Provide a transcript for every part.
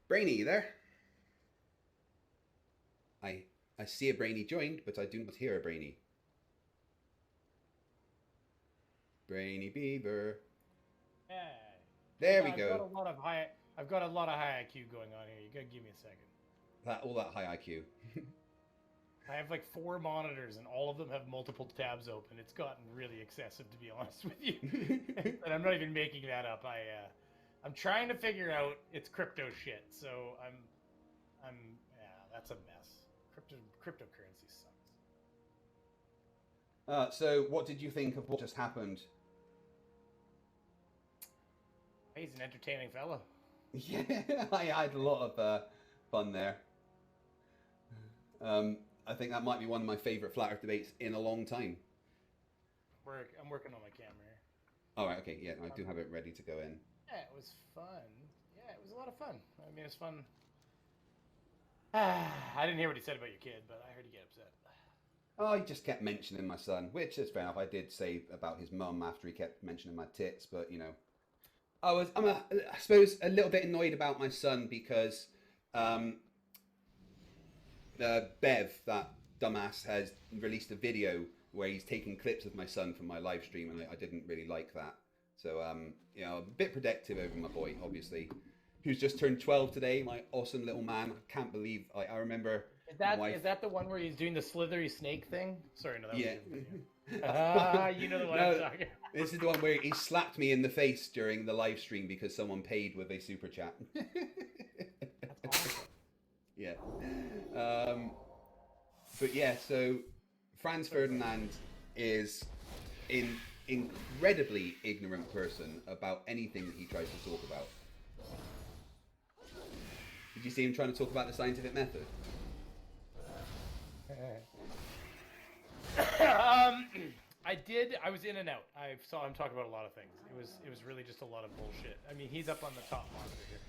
Brainy, you there? I I see a Brainy joined, but I do not hear a Brainy. Brainy Beaver. Yeah. There we I've got go. a lot of high. I've got a lot of high IQ going on here. You gotta give me a second. That all that high IQ. I have like 4 monitors, and all of them have multiple tabs open. It's gotten really excessive, to be honest with you. And I'm not even making that up. I'm trying to figure out it's crypto shit. So yeah, that's a mess. Cryptocurrency sucks. So what did you think of what just happened? He's an entertaining fellow. Yeah, I had a lot of fun there. I think that might be one of my favourite flat Earth debates in a long time. I'm working on my camera here. All right, okay, yeah, I do have it ready to go in. Yeah, it was fun. Yeah, it was a lot of fun. I mean, it's fun. I didn't hear what he said about your kid, but I heard he get upset. Oh, he just kept mentioning my son, which is fair enough. I did say about his mum after he kept mentioning my tits, but you know, I suppose a little bit annoyed about my son because um, Bev, that dumbass, has released a video where he's taking clips of my son from my live stream, and I didn't really like that. So, you know, a bit protective over my boy, obviously, who's just turned 12 today. My awesome little man. I can't believe I remember. Is that the one where he's doing the slithery snake thing? Sorry, no, that Yeah. was you know the one I'm talking about. This is the one where he slapped me in the face during the live stream because someone paid with a super chat. That's awesome. Yeah. But yeah, so Franz Ferdinand is an incredibly ignorant person about anything that he tries to talk about. Did you see him trying to talk about the scientific method? I did. I was in and out. I saw him talk about a lot of things. It was really just a lot of bullshit. I mean, he's up on the top monitor here.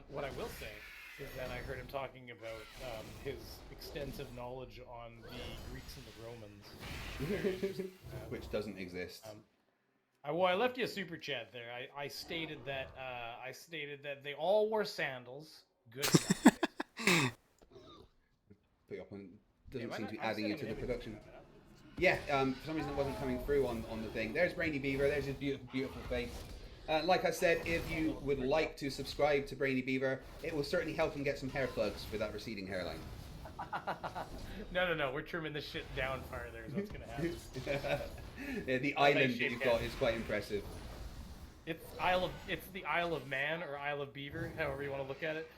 What I will say is that I heard him talking about his extensive knowledge on the Greeks and the Romans, Which doesn't exist. I left you a super chat there. I stated that they all wore sandals. Good enough. Put you up on. Doesn't seem to be adding you to the production. Yeah, for some reason it wasn't coming through on the thing. There's Brainy Beaver. There's his beautiful, beautiful face. Like I said, if you would like to subscribe to Brainy Beaver, it will certainly help him get some hair plugs for that receding hairline. No. We're trimming this shit down farther is what's going to happen. Yeah, the island that you've got is quite impressive. It's the Isle of Man or Isle of Beaver, however you want to look at it.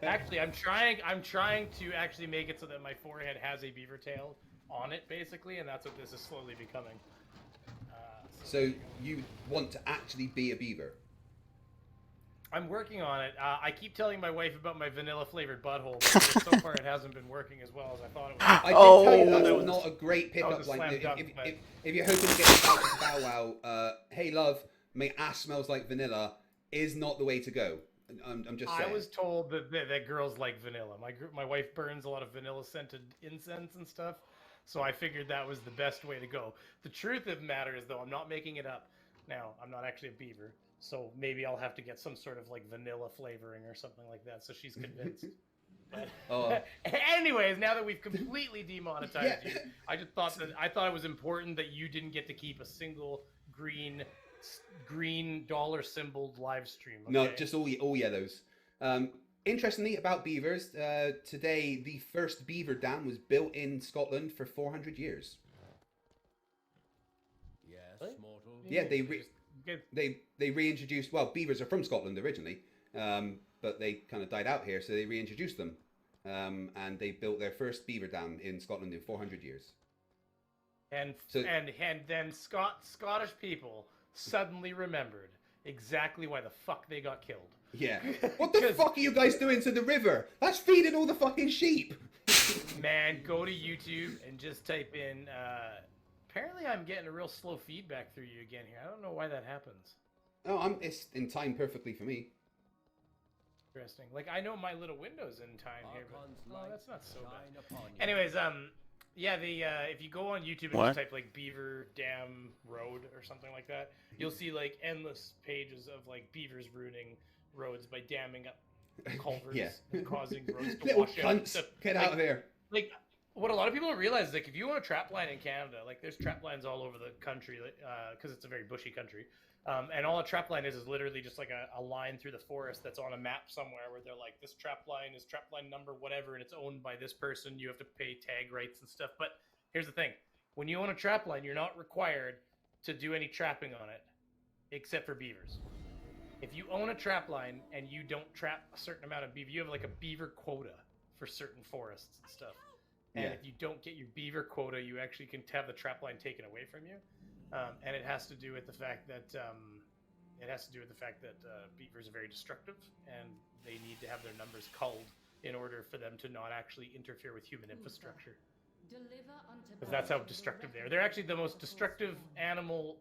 Actually, I'm trying to actually make it so that my forehead has a beaver tail on it, basically, and that's what this is slowly becoming. So you want to actually be a beaver? I'm working on it. I keep telling my wife about my vanilla flavored butthole, but so far it hasn't been working as well as I thought it would. I did tell you that's not a great pickup line. If you're hoping to get a to Bow Wow, hey love, my ass smells like vanilla is not the way to go. I'm just saying. I was told that girls like vanilla. My wife burns a lot of vanilla scented incense and stuff, so I figured that was the best way to go. The truth of the matter is, though, I'm not making it up. Now, I'm not actually a beaver, so maybe I'll have to get some sort of like vanilla flavoring or something like that, so she's convinced. But anyways, now that we've completely demonetized you, I just thought it was important that you didn't get to keep a single green dollar symboled live stream. Okay? No, just all yellows. Interestingly, about beavers, today the first beaver dam was built in Scotland for 400 years. Yes, mortal. Yeah, they reintroduced. Well, beavers are from Scotland originally, but they kind of died out here, so they reintroduced them, and they built their first beaver dam in Scotland in 400 years. And then Scottish people suddenly remembered exactly why the fuck they got killed. Yeah. What the fuck are you guys doing to the river? That's feeding all the fucking sheep. Man, go to YouTube and just type in. Apparently, I'm getting a real slow feedback through you again here. I don't know why that happens. Oh, it's in time perfectly for me. Interesting. Like I know my little window's in time here, but that's not so bad. Anyways, yeah, if you go on YouTube and just type like Beaver Dam Road or something like that, you'll see like endless pages of like beavers ruining roads by damming up culverts Yeah. and causing roads to Little wash out. cunts, get out of here. Like, what a lot of people don't realize is, like, if you want a trap line in Canada, like, there's trap lines all over the country, because it's a very bushy country. And all a trap line is literally just like a line through the forest that's on a map somewhere where they're like, this trap line is trap line number whatever, and it's owned by this person. You have to pay tag rights and stuff. But here's the thing. When you own a trap line, you're not required to do any trapping on it, except for beavers. If you own a trap line and you don't trap a certain amount of beaver, you have like a beaver quota for certain forests and stuff. And if you don't get your beaver quota, you actually can have the trap line taken away from you. And it has to do with the fact that beavers are very destructive, and they need to have their numbers culled in order for them to not actually interfere with human infrastructure. Because that's how destructive they are. They're actually the most destructive animal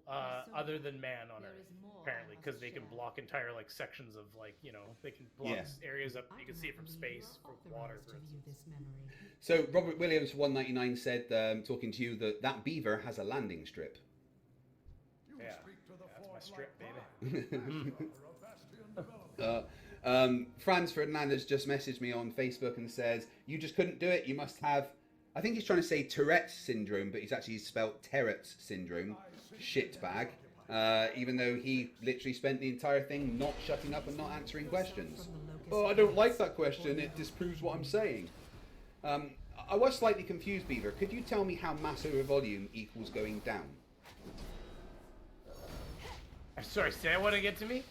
other than man on Earth, apparently, because they can block entire like sections of like, you know, they can block areas up. You can see it from space, from water, for instance. So Robert Williams 199 said, talking to you, that beaver has a landing strip. Yeah, that's my strip, baby. Franz Fernandez just messaged me on Facebook and says, you just couldn't do it. You must have, I think he's trying to say Tourette's syndrome, but he's actually spelled Terrett's syndrome. Shitbag. Even though he literally spent the entire thing not shutting up and not answering questions. Oh, I don't like that question. It disproves what I'm saying. I was slightly confused, Beaver. Could you tell me how mass over volume equals going down? I'm sorry, say that one again to me?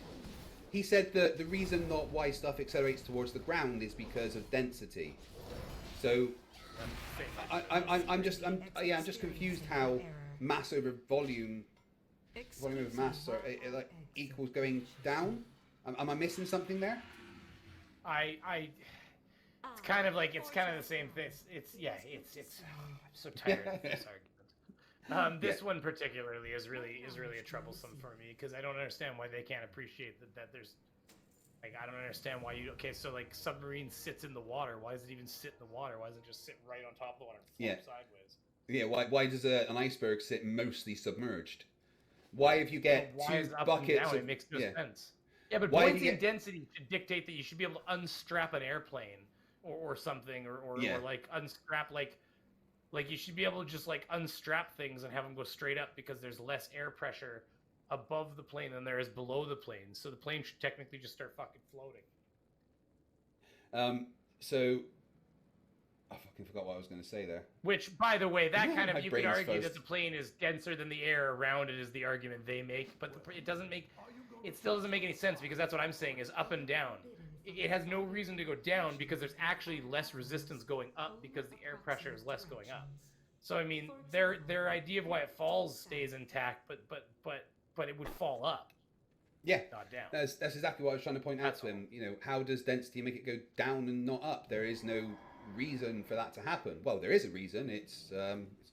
He said that the reason not why stuff accelerates towards the ground is because of density. So I'm just confused how mass over volume over mass it like equals going down. Am I missing something there? It's kind of like, it's kind of the same thing. I'm so tired of this argument. This one particularly is really a troublesome for me, because I don't understand why they can't appreciate that there's, like, I don't understand why so like submarine sits in the water. Why does it even sit in the water? Why doesn't it just sit right on top of the water and float sideways? Yeah, why does an iceberg sit mostly submerged? Why, if you get two buckets of... It makes no sense. Yeah, but buoyancy and density should dictate that you should be able to unstrap an airplane or something, or like unstrap, like you should be able to just like unstrap things and have them go straight up, because there's less air pressure above the plane than there is below the plane. So the plane should technically just start fucking floating. So I fucking forgot what I was going to say there. Which, by the way, that kind of, you could argue that the plane is denser than the air around it, is the argument they make, but it still doesn't make any sense, because that's what I'm saying is up and down. It has no reason to go down, because there's actually less resistance going up, because the air pressure is less going up. So I mean, their idea of why it falls stays intact, but it would fall up. Yeah, not down. That's exactly what I was trying to point out to him. You know, how does density make it go down and not up? There is no reason for that to happen. Well, there is a reason. It's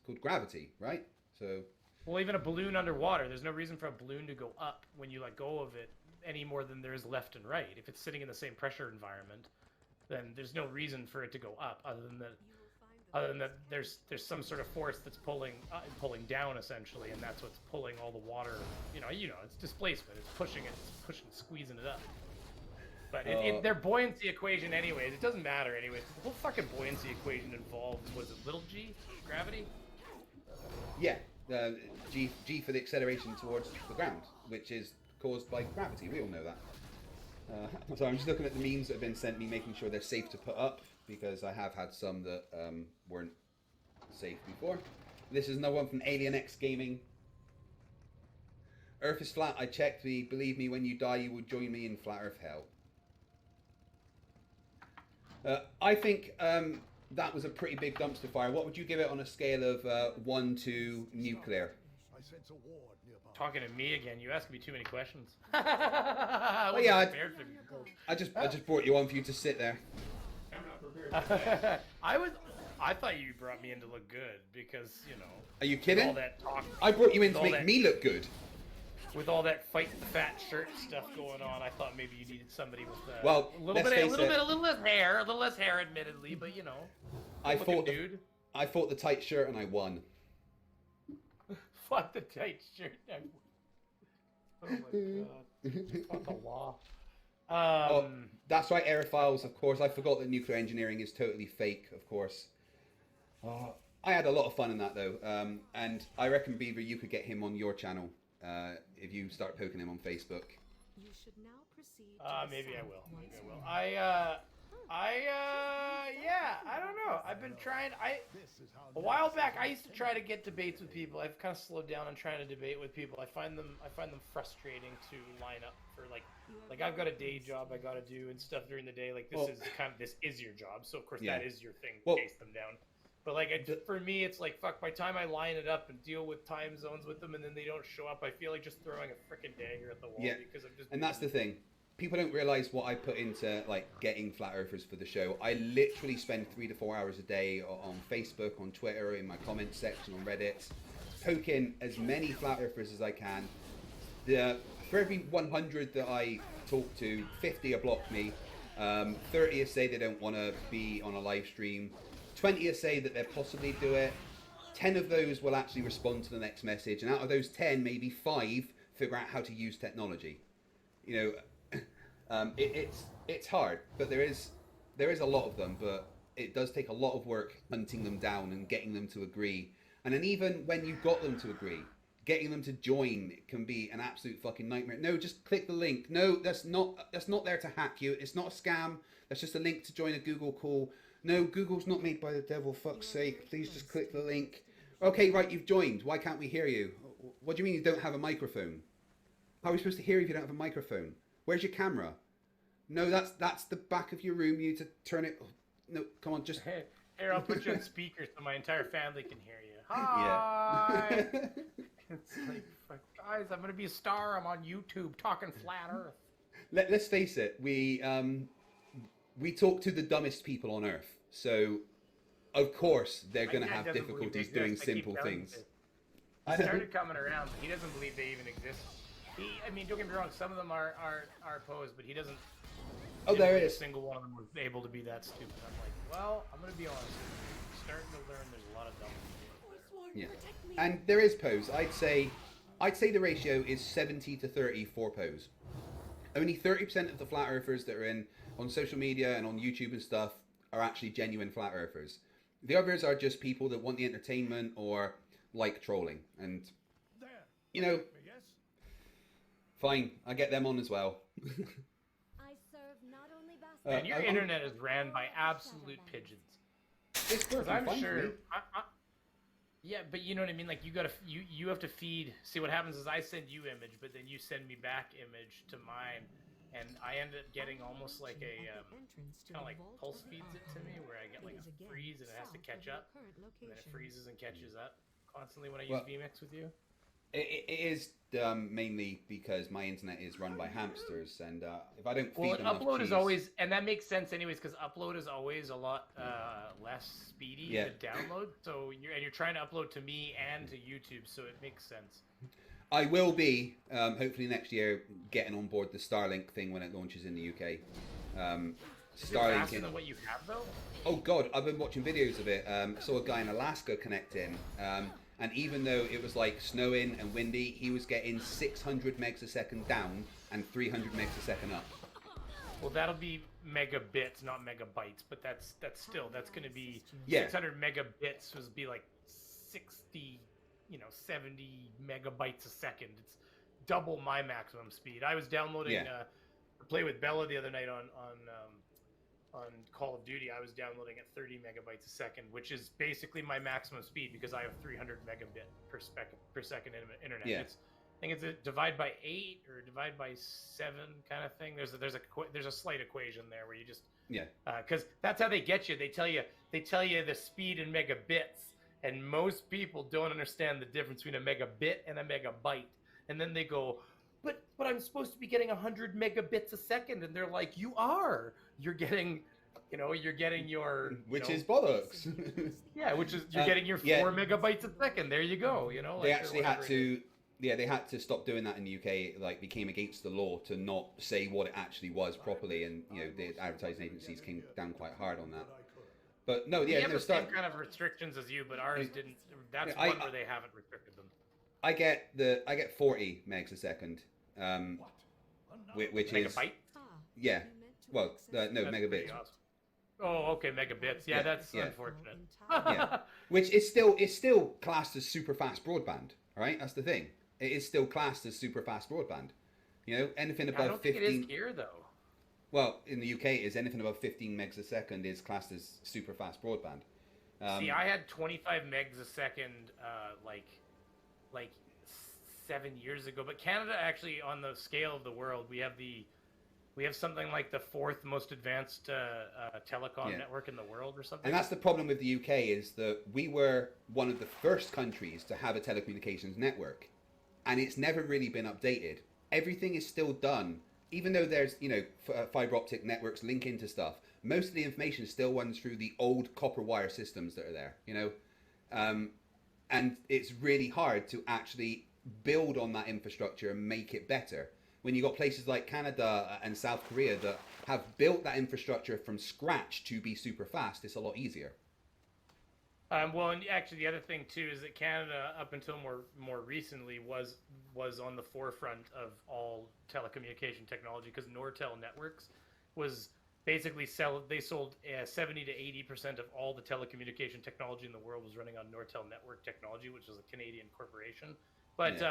called gravity, right? So. Well, even a balloon underwater, there's no reason for a balloon to go up when you let go of it any more than there is left and right. If it's sitting in the same pressure environment, then there's no reason for it to go up, other than that there's some sort of force that's pulling down, essentially, and that's what's pulling all the water. You know, it's displacement. It's pushing, squeezing it up. But their buoyancy equation, anyways, it doesn't matter anyways. The whole fucking buoyancy equation involved, was it little g, gravity? Yeah, g for the acceleration towards the ground, which is caused by gravity. We all know that. So I'm just looking at the memes that have been sent me, making sure they're safe to put up, because I have had some that weren't safe before. This is another one from Alien X Gaming. Earth is flat. I checked. Believe me, when you die, you will join me in flat Earth hell. I think that was a pretty big dumpster fire. What would you give it on a scale of 1 to nuclear? Talking to me again. You asked me too many questions. I just brought you on for you to sit there. I thought you brought me in to look good, because, you know. Are you kidding? All that talk, I brought you in to make me look good. With all that fight the fat shirt stuff going on, I thought maybe you needed somebody with a little less hair, admittedly, but you know. I fought the tight shirt and I won. Fuck the tight shirt. Oh my god. Fuck the law. Oh, that's right, aerophiles, of course. I forgot that nuclear engineering is totally fake, of course. Oh, I had a lot of fun in that, though. And I reckon, Beaver, you could get him on your channel if you start poking him on Facebook. You should now proceed to Maybe I south will. once Maybe I will. more. Yeah, I don't know. I've been trying. A while back, I used to try to get debates with people. I've kind of slowed down on trying to debate with people. I find them frustrating to line up for like I've got a day job I got to do and stuff during the day. Like this is your job, so of course that is your thing. Chase them down. But like for me, it's like fuck. By the time I line it up and deal with time zones with them, and then they don't show up, I feel like just throwing a freaking dagger at the wall because I'm just. And that's the thing. People don't realize what I put into like getting flat earthers for the show. I literally spend 3 to 4 hours a day on Facebook, on Twitter, in my comments section, on Reddit, poking as many flat earthers as I can. For every 100 that I talk to, 50 are block me. 30 say they don't want to be on a live stream. 20 say that they'll possibly do it. 10 of those will actually respond to the next message, and out of those 10, maybe 5 figure out how to use technology. You know, it's hard, but there is a lot of them, but it does take a lot of work hunting them down and getting them to agree. And then even when you've got them to agree, getting them to join can be an absolute fucking nightmare. No, just click the link. No, that's not there to hack you. It's not a scam. That's just a link to join a Google call. No, Google's not made by the devil, fuck's sake. Please just click the link. Okay, right, you've joined. Why can't we hear you? What do you mean you don't have a microphone? How are we supposed to hear you if you don't have a microphone? Where's your camera? No, that's the back of your room. You need to turn it. No, come on, just. Here, I'll put you on speaker so my entire family can hear you. Hi. Yeah. It's like, guys, I'm gonna be a star. I'm on YouTube talking flat Earth. Let's face it. We talk to the dumbest people on Earth, so of course they're gonna have difficulties doing simple things. I started coming around, but he doesn't believe they even exist. I mean, don't get me wrong. Some of them are posed, but he doesn't. Oh, there is. A single one of them was able to be that stupid. I'm like, well, I'm gonna be honest. I'm starting to learn there's a lot of dumb people. Yeah, and there is pose. I'd say the ratio is 70 to 30 for pose. Only 30% of the flat earthers that are on social media and on YouTube and stuff are actually genuine flat earthers. The others are just people that want the entertainment or like trolling, and you know, fine, I get them on as well. I serve not only and your internet is ran by absolute pigeons. It's working I'm fine sure. for me. Yeah, but you know what I mean. Like you have to feed. See, what happens is I send you image, but then you send me back image to mine, and I end up getting almost like a kind of like pulse feeds it to me, where I get like a freeze and it has to catch up, and then it freezes and catches up constantly when I use vMix with you. It is mainly because my internet is run by hamsters, and if I don't feed them upload enough is always, and that makes sense anyways, because upload is always a lot less speedy to download. So you're trying to upload to me and to YouTube, so it makes sense. I will be hopefully next year getting on board the Starlink thing when it launches in the UK. Starlink faster than what you have though. Oh god, I've been watching videos of it. I saw a guy in Alaska connecting. And even though it was like snowing and windy, he was getting 600 megs a second down and 300 megs a second up. Well, that'll be megabits, not megabytes, but that's going to be 600 megabits would be like 60, 70 megabytes a second. It's double my maximum speed. I was downloading Play with Bella the other night on Call of Duty. I was downloading at 30 megabytes a second, which is basically my maximum speed because I have 300 megabit per second internet. Yeah. I think it's a divide by 8 or divide by 7 kind of thing. There's a slight equation there where you just because that's how they get you. They tell you the speed in megabits, and most people don't understand the difference between a megabit and a megabyte. And then they go, but I'm supposed to be getting 100 megabits a second, and they're like, you're getting your which is bollocks. Yeah, you're getting your 4 megabytes a second. There you go. They actually had to. Yeah, they had to stop doing that in the UK. It became against the law to not say what it actually was properly, and the advertising agencies came down quite hard on that. But no, we have the same kind of restrictions as you, but ours didn't. That's one where they haven't restricted them. I get 40 megs a second, which is megabyte. Yeah. Well, no, That's megabits. pretty awesome. Oh, okay, megabits. Yeah, that's unfortunate. Yeah. Which is still classed as super fast broadband. All right, that's the thing. It is still classed as super fast broadband. You know, anything above I don't 15. think it is here though. Well, in the UK, it is anything above 15 megs a second is classed as super fast broadband. See, I had 25 megs a second, like 7 years ago. But Canada, actually, on the scale of the world, we have something like the fourth most advanced telecom network in the world, or something. And that's the problem with the UK is that we were one of the first countries to have a telecommunications network, and it's never really been updated. Everything is still done, even though there's fiber optic networks link into stuff. Most of the information still runs through the old copper wire systems that are there. And it's really hard to actually build on that infrastructure and make it better. When you got places like Canada and South Korea that have built that infrastructure from scratch to be super fast, it's a lot easier. Well, and actually, the other thing too is that Canada, up until more recently, was on the forefront of all telecommunication technology, because Nortel Networks was basically they sold 70 to 80% of all the telecommunication technology in the world was running on Nortel Network technology, which is a Canadian corporation. But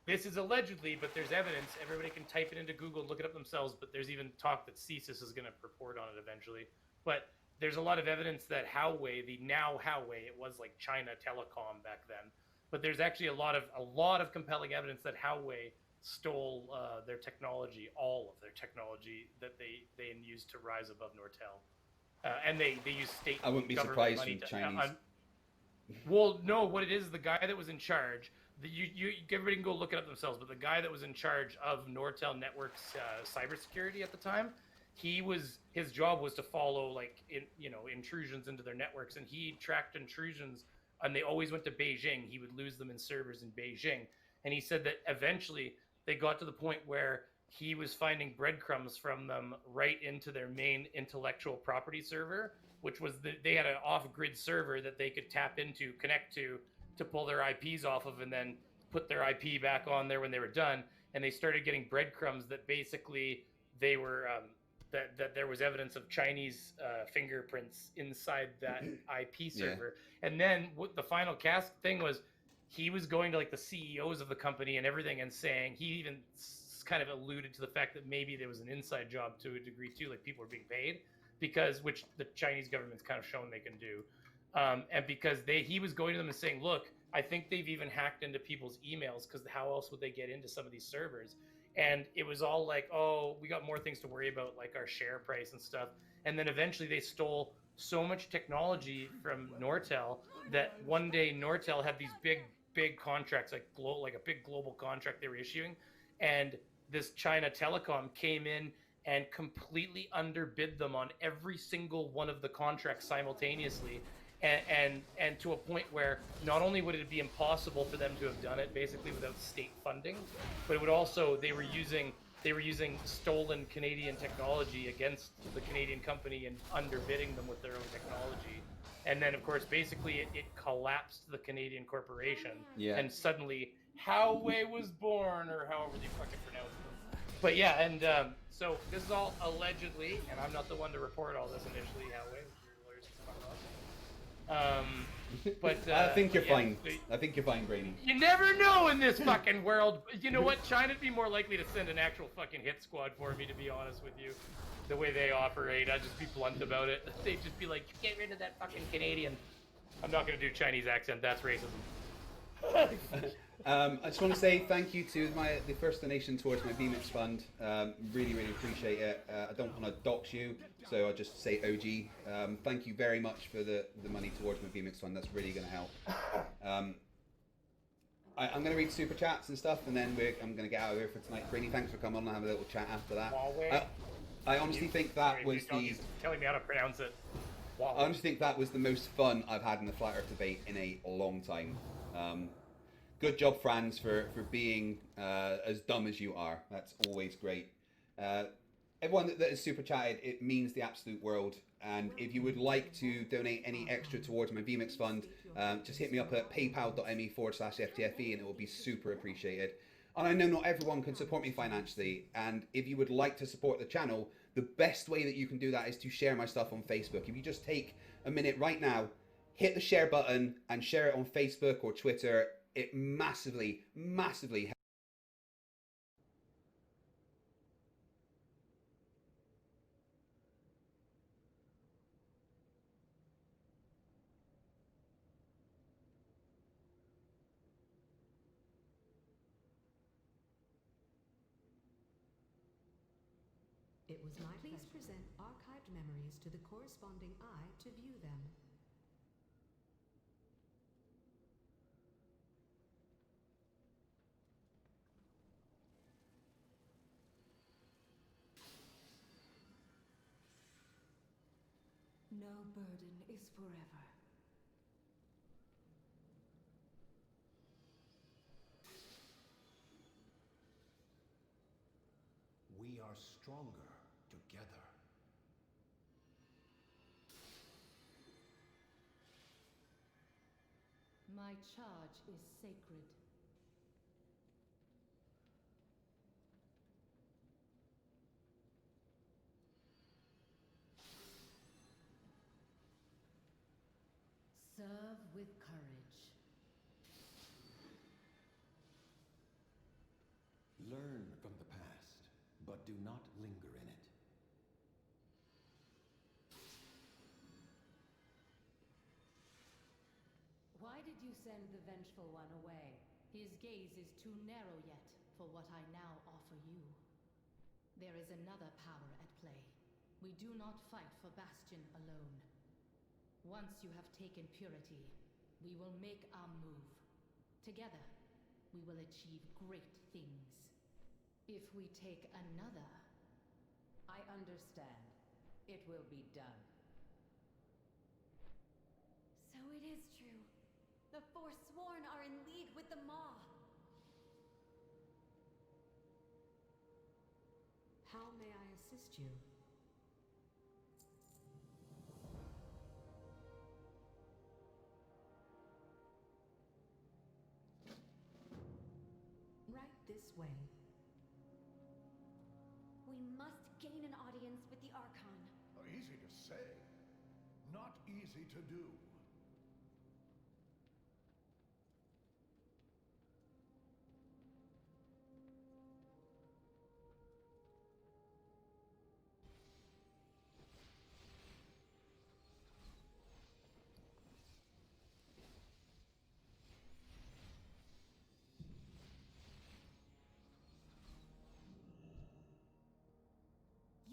this is allegedly, but there's evidence. Everybody can type it into Google and look it up themselves. But there's even talk that CSIS is going to report on it eventually. But there's a lot of evidence that Huawei, the now Huawei, it was like China Telecom back then. But there's actually a lot of compelling evidence that Huawei stole their technology, all of their technology that they used to rise above Nortel, and they use state. I wouldn't be surprised from Chinese. Well, no, what it is, the guy that was in charge. Everybody can go look it up themselves. But the guy that was in charge of Nortel Networks cybersecurity at the time, his job was to follow intrusions into their networks, and he tracked intrusions, and they always went to Beijing. He would lose them in servers in Beijing, and he said that eventually they got to the point where he was finding breadcrumbs from them right into their main intellectual property server, which was they had an off-grid server that they could tap into, connect to pull their IPs off of, and then put their IP back on there when they were done. And they started getting breadcrumbs that basically they were that there was evidence of Chinese fingerprints inside that IP server. Yeah. And then what the final cast thing was, he was going to like the CEOs of the company and everything and saying, he even kind of alluded to the fact that maybe there was an inside job to a degree too, like people were being paid, which the Chinese government's kind of shown they can do. And because he was going to them and saying, look, I think they've even hacked into people's emails, because how else would they get into some of these servers? And it was all like, oh, we got more things to worry about, like our share price and stuff. And then eventually they stole so much technology from Nortel that one day Nortel had these big contracts, like a big global contract they were issuing. And this China Telecom came in and completely underbid them on every single one of the contracts simultaneously. And to a point where not only would it be impossible for them to have done it basically without state funding, but it would also, they were using stolen Canadian technology against the Canadian company and underbidding them with their own technology. And then, of course, basically it collapsed the Canadian corporation. Yeah. And suddenly Huawei was born, or however they fucking pronounce it. But yeah, and so this is all allegedly, and I'm not the one to report all this initially, Huawei. But I think you're fine. I think you're fine, Brady. You never know in this fucking world. You know what? China'd be more likely to send an actual fucking hit squad for me, to be honest with you. The way they operate, I'd just be blunt about it. They'd just be like, get rid of that fucking Canadian. I'm not going to do Chinese accent. That's racism. I just want to say thank you to the first donation towards my BMX fund. Really appreciate it. I don't want to dox you, so I'll just say OG. Thank you very much for the money towards my BMX fund. That's really going to help. I'm going to read super chats and stuff, and then I'm going to get out of here for tonight. Brady, thanks for coming on and have a little chat after that. I honestly think that was telling me how to pronounce it. I honestly think that was the most fun I've had in the Flat Earth debate in a long time. Good job, Franz, for being as dumb as you are. That's always great. Everyone that has super chatted, it means the absolute world. And if you would like to donate any extra towards my VMix fund, just hit me up at paypal.me/FTFE and it will be super appreciated. And I know not everyone can support me financially. And if you would like to support the channel, the best way that you can do that is to share my stuff on Facebook. If you just take a minute right now, hit the share button and share it on Facebook or Twitter, it massively, massively helps. It was my Please present archived memories to the corresponding eye to view them. No burden is forever. We are stronger together. My charge is sacred. Serve with courage. Learn from the past, but do not linger in it. Why did you send the Vengeful One away? His gaze is too narrow yet for what I now offer you. There is another power at play. We do not fight for Bastion alone. Once you have taken Purity, we will make our move. Together, we will achieve great things. If we take another... I understand. It will be done. So it is true. The Forsworn are in league with the Maw. How may I assist you? Right this way. We must gain an audience with the Archon. Easy to say, not easy to do.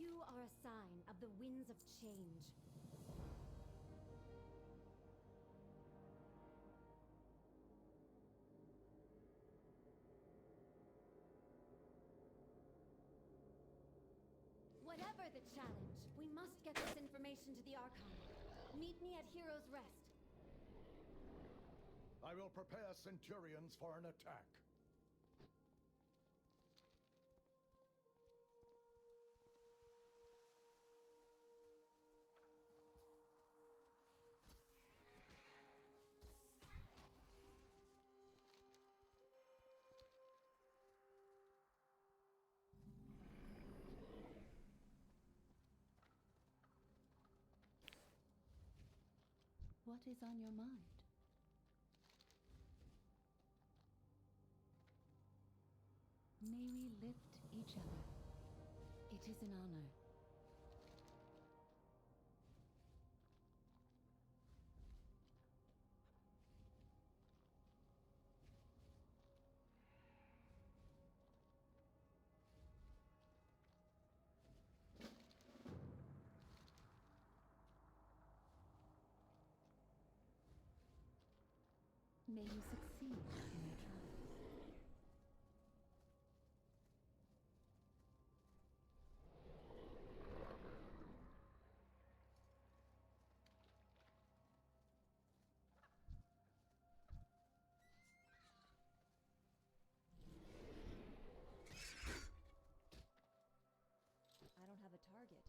You are a sign of the winds of change. Whatever the challenge, we must get this information to the Archon. Meet me at Hero's Rest. I will prepare Centurions for an attack. What is on your mind? May we lift each other. It is an honor. May you succeed in your trials. I don't have a target.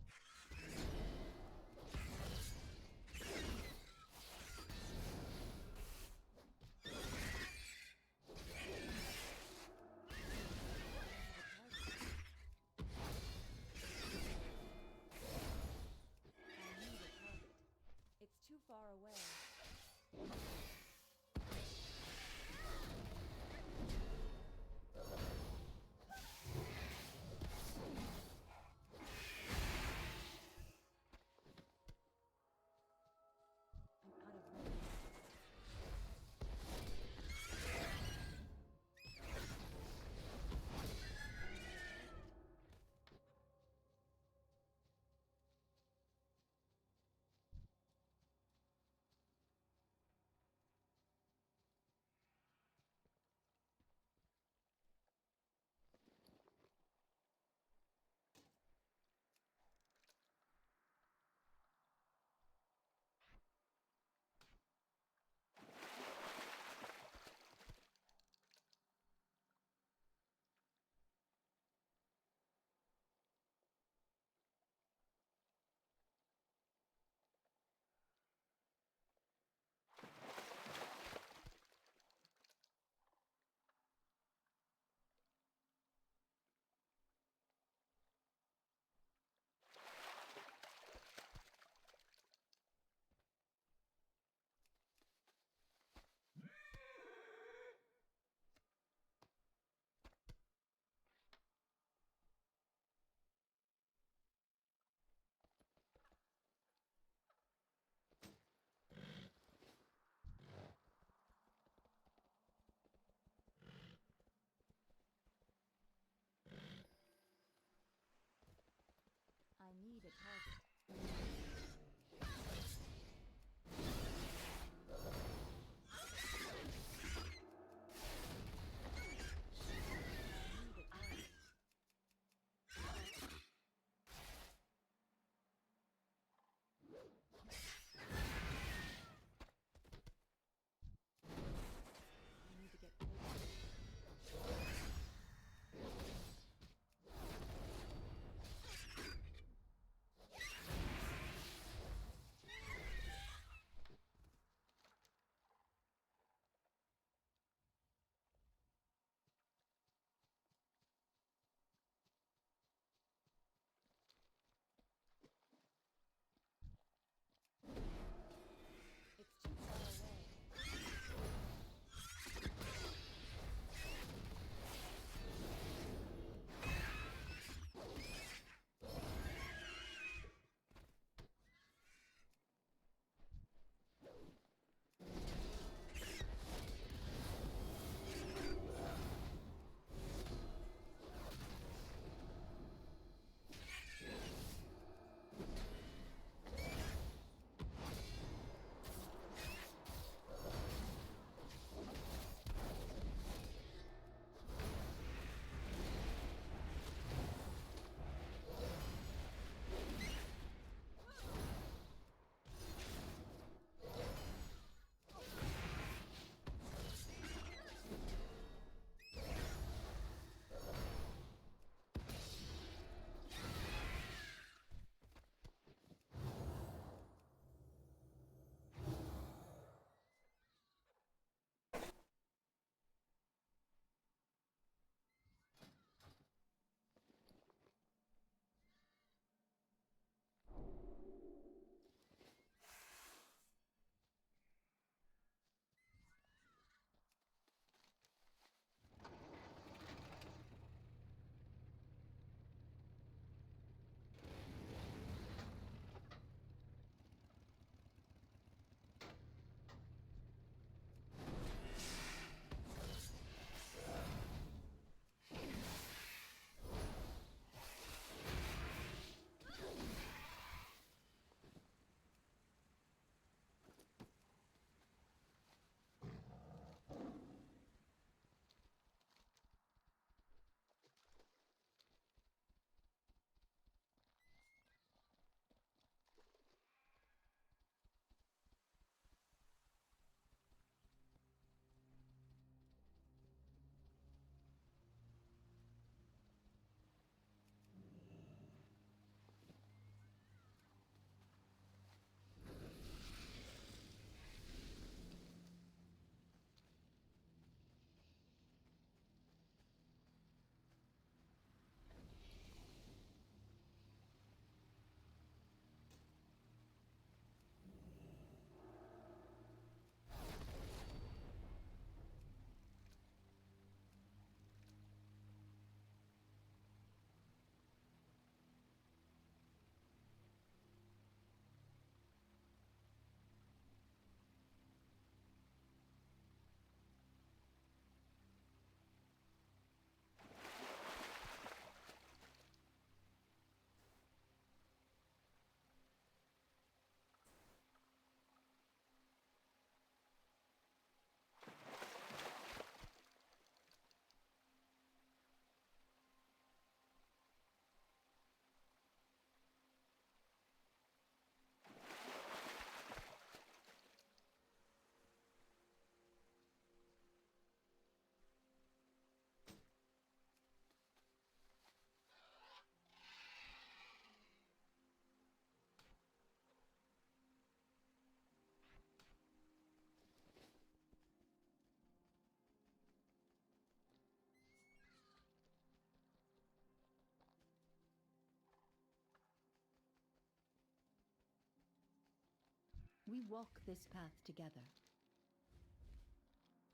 We walk this path together.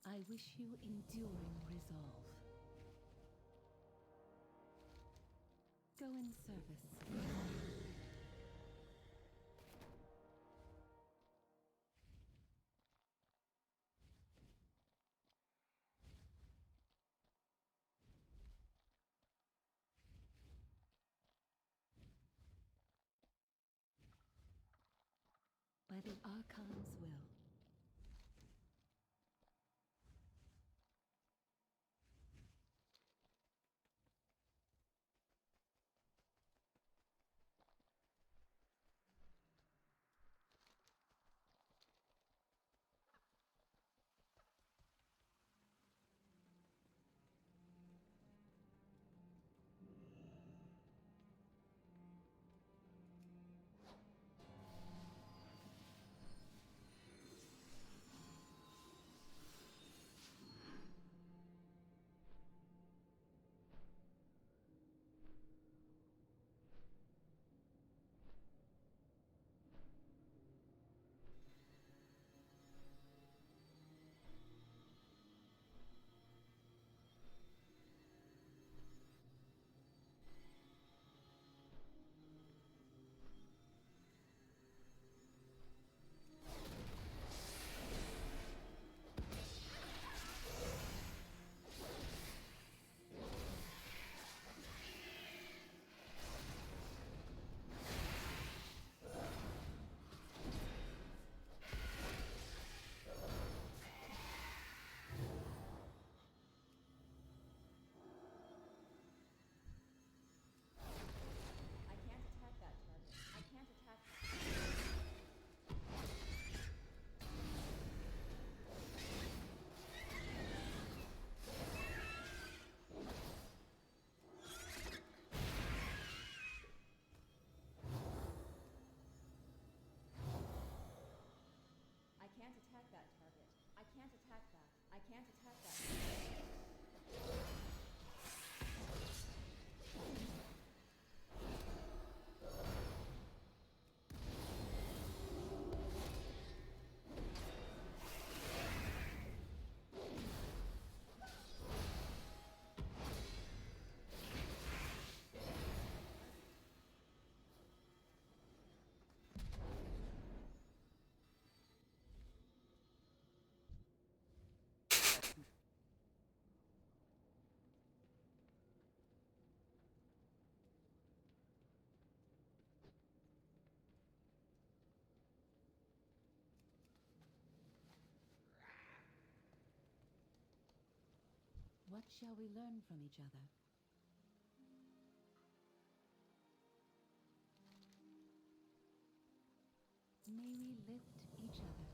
I wish you enduring resolve. Go in service. By the Archon's will. What shall we learn from each other? May we lift each other.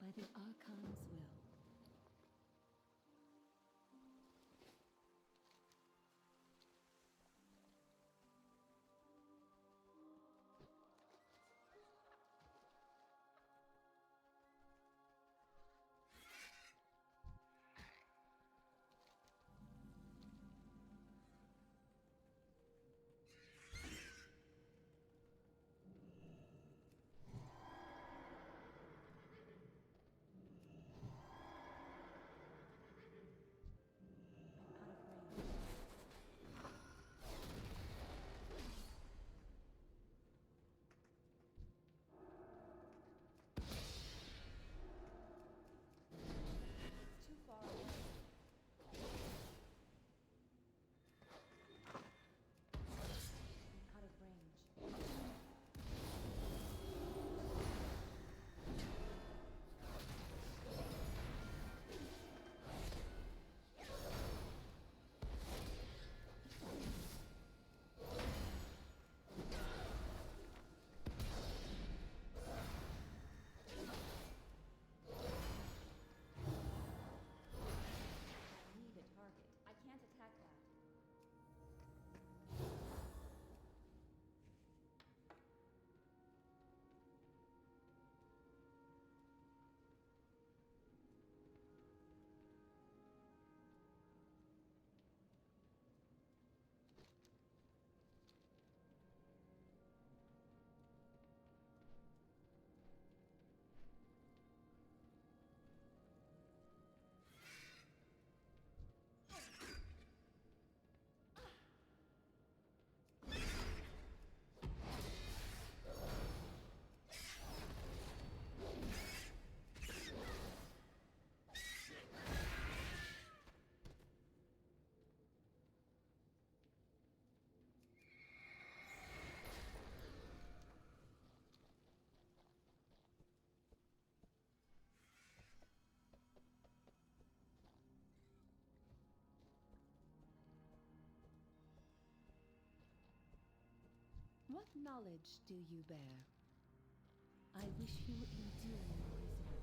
By the Archon's will. What knowledge do you bear? I wish you enduring resolve.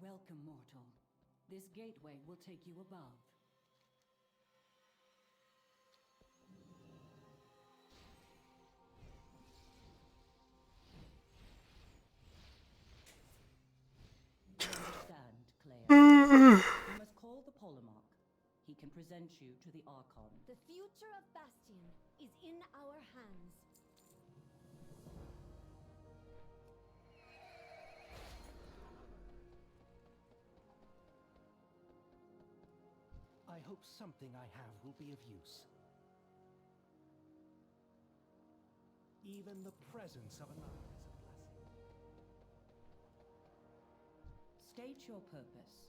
Welcome, mortal. This gateway will take you above. You understand, Claire. You must call the Polemarch. He can present you to the Archon. The future of Bastion is in our hands. I hope something I have will be of use. Even the presence of another is a blessing. State your purpose.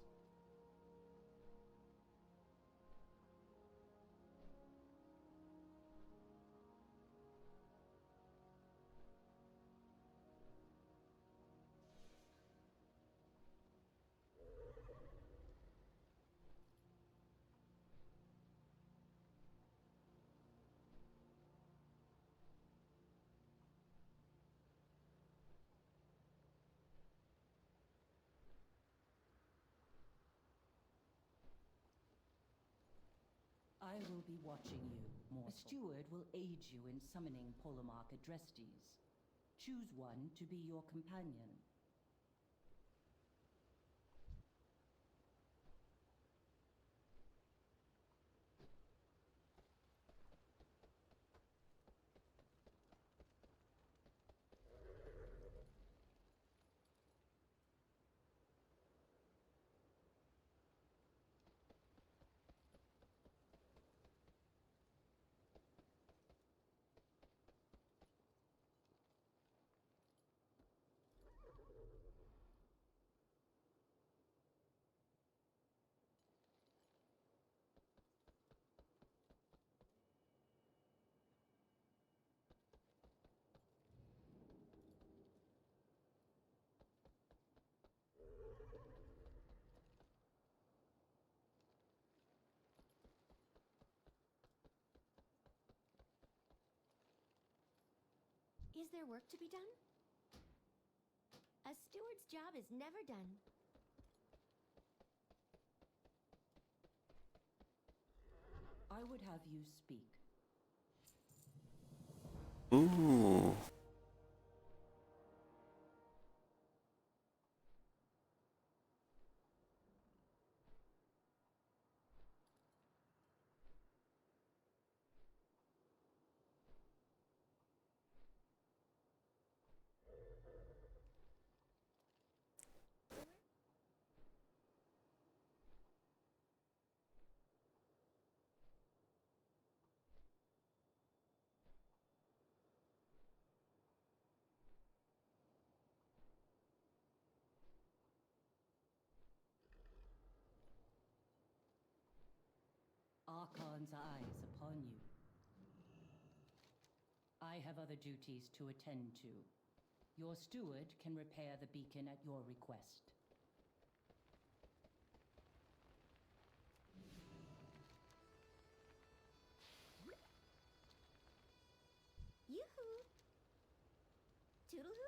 I will be watching you, mortal. A steward will aid you in summoning Polemarch Adrestes. Choose one to be your companion. Is there work to be done? A steward's job is never done. I would have you speak. Ooh. Archon's eyes upon you. I have other duties to attend to. Your steward can repair the beacon at your request. Yoo-hoo! Toodle-hoo!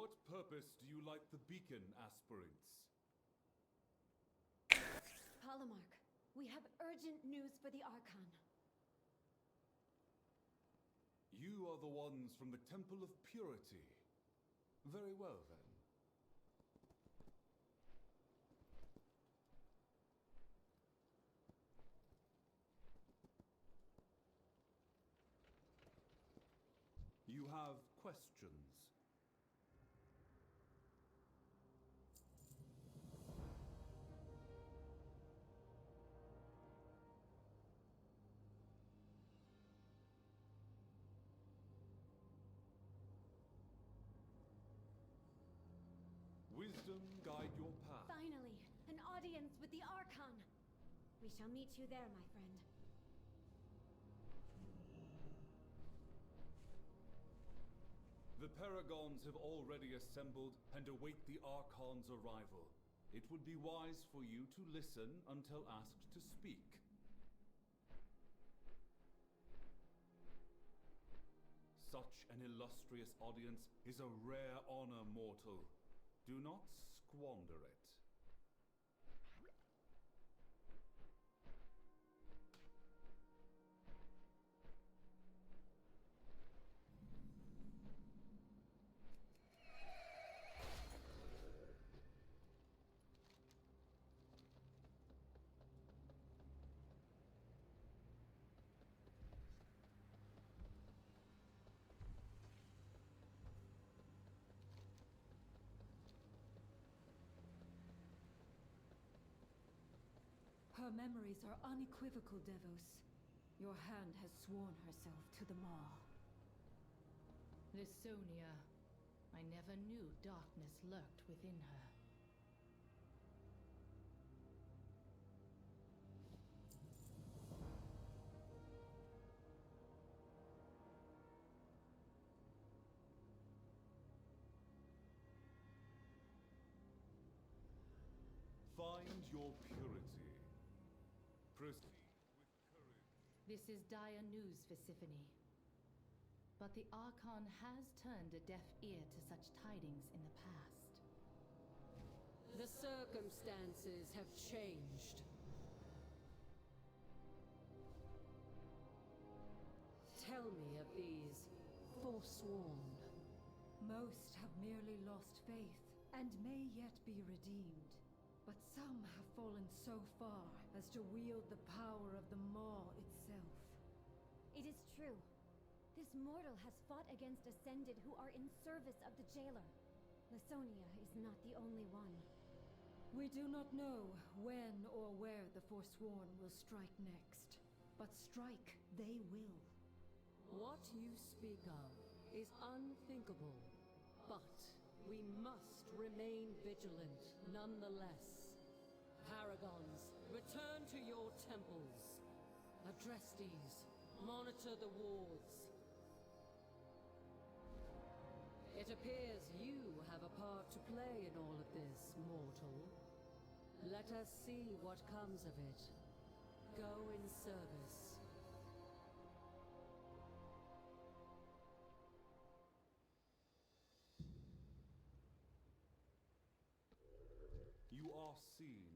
what purpose do you like the beacon, aspirants? Polymarch, we have urgent news for the Archon. You are the ones from the Temple of Purity. Very well, then. You have questions. Wisdom guide your path. Finally, an audience with the Archon. We shall meet you there, my friend. The Paragons have already assembled and await the Archon's arrival. It would be wise for you to listen until asked to speak. Such an illustrious audience is a rare honor, mortal. Do not squander it. Her memories are unequivocal, Devos. Your hand has sworn herself to the Maw. Lysonia. I never knew darkness lurked within her. Find your purity. Proceed with courage. This is dire news, Visiphone. But the Archon has turned a deaf ear to such tidings in the past. The circumstances have changed. Tell me of these Forsworn. Most have merely lost faith, and may yet be redeemed. But some have fallen so far as to wield the power of the Maw itself. It is true. This mortal has fought against Ascended who are in service of the Jailer. Lysonia is not the only one. We do not know when or where the Forsworn will strike next, but strike they will. What you speak of is unthinkable, but we must remain vigilant nonetheless. Paragons, return to your temples. Adrestes, monitor the wards. It appears you have a part to play in all of this, mortal. Let us see what comes of it. Go in service. You are seen.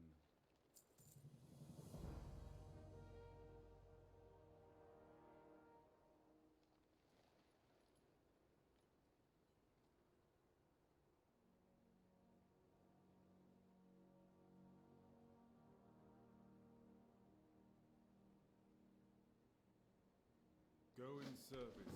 Go in service.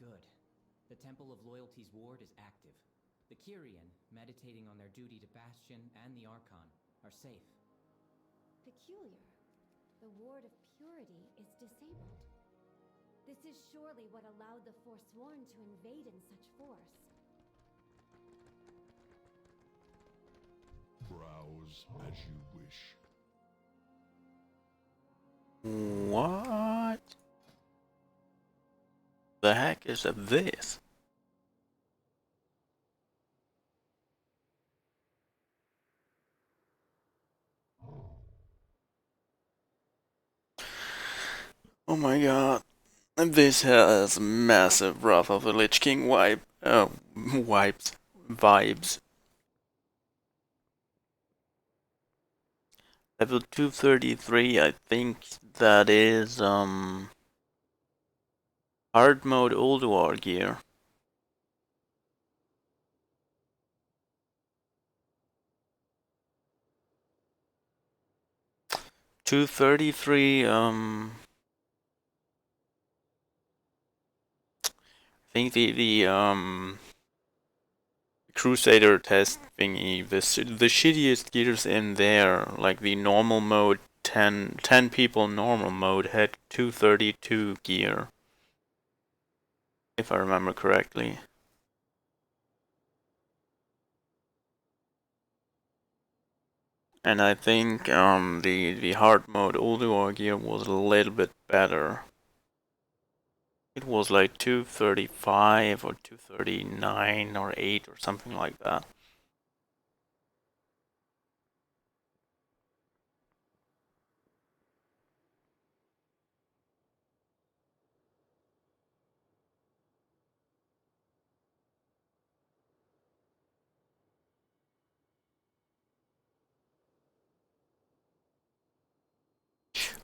Good. The Temple of Loyalty's ward is active. The Kyrian, meditating on their duty to Bastion and the Archon, are safe. Peculiar. The Ward of Purity is disabled. This is surely what allowed the Forsworn to invade in such force. Browse as you wish. What the heck is this? Oh my god. This has massive Wrath of the Lich King vibes. Level 233, I think that is, hard mode Ulduar gear. $233, I think the Crusader test thingy, the shittiest gears in there, like the normal mode, 10 people normal mode had 232 gear, if I remember correctly. And I think the hard mode Ulduar gear was a little bit better. It was like 235 or 239 or 8 or something like that.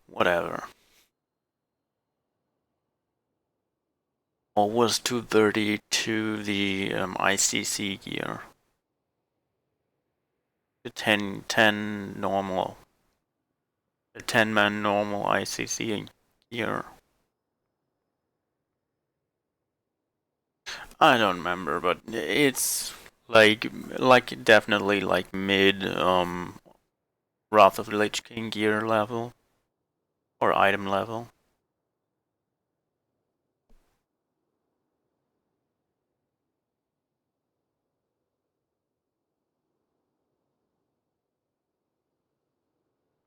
Whatever. Or was 232 the ICC gear? The 10 normal. The 10-man normal ICC gear. I don't remember, but it's like definitely like mid Wrath of the Lich King gear level or item level.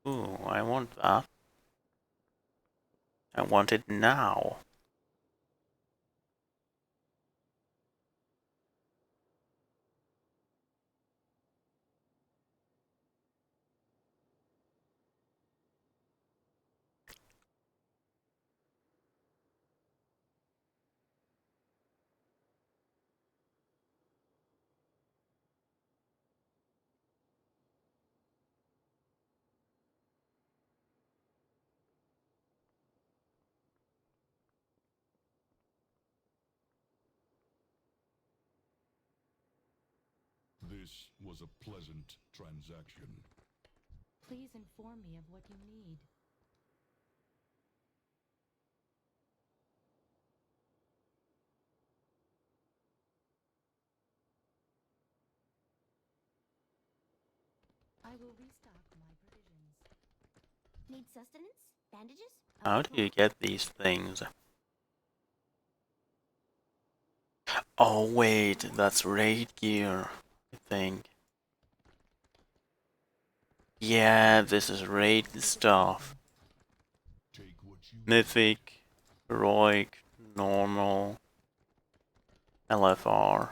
Ooh, I want that. I want it now. This was a pleasant transaction. Please inform me of what you need. I will restock my provisions. Need sustenance? Bandages? How do you get these things? Oh wait, that's raid gear, I think. Yeah, this is raid stuff. Mythic, heroic, normal, LFR.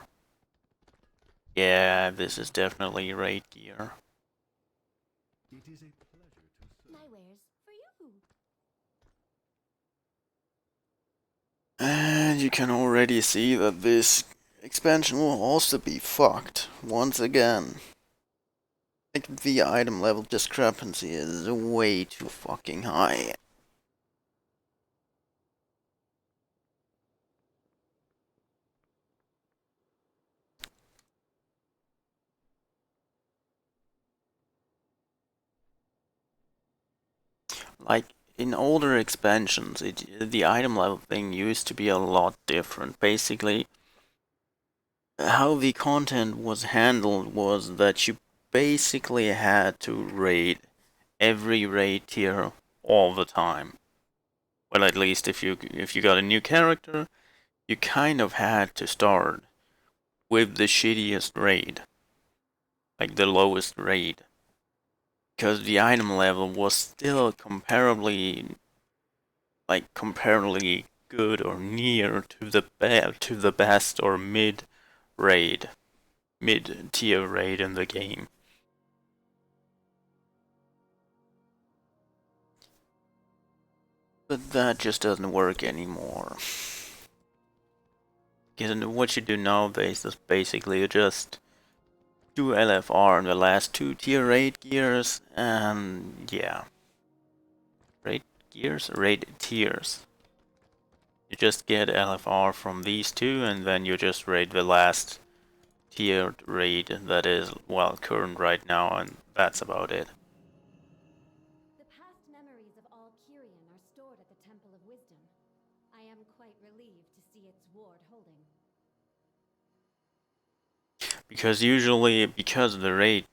Yeah, this is definitely raid gear. My wares for you. And you can already see that this expansion will also be fucked once again. Like, the item level discrepancy is way too fucking high. Like, in older expansions, the item level thing used to be a lot different. Basically, how the content was handled was that you basically had to raid every raid tier all the time. Well, at least if you got a new character, you kind of had to start with the shittiest raid, like the lowest raid, because the item level was still comparably like comparatively good or near to the best or mid tier raid in the game. But that just doesn't work anymore. Because what you do nowadays is basically you just do LFR in the last 2 tier raid gears, and yeah. Raid gears? Raid tiers. You just get LFR from these two, and then you just raid the last tiered raid that is, well, current right now, and that's about it. The past memories of all Kyrian are stored at the Temple of Wisdom. I am quite relieved to see its ward holding. Because usually, because the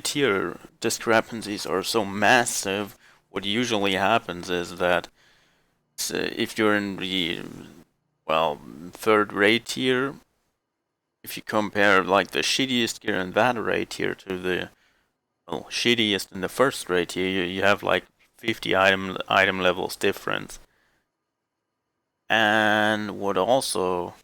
tier discrepancies are so massive, what usually happens is that if you're in the, well, third raid tier, if you compare like the shittiest gear in that raid tier to the, well, shittiest in the first raid tier, you have like 50 item levels difference. And what also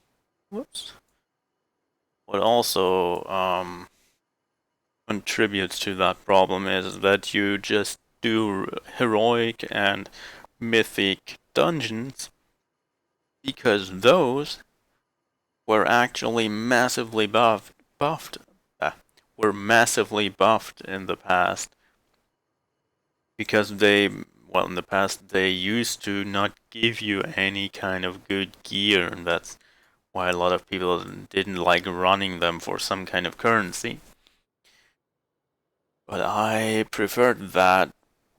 contributes to that problem is that you just do heroic and mythic dungeons, because those were actually massively buffed in the past, because in the past they used to not give you any kind of good gear, and that's why a lot of people didn't like running them for some kind of currency. But I preferred that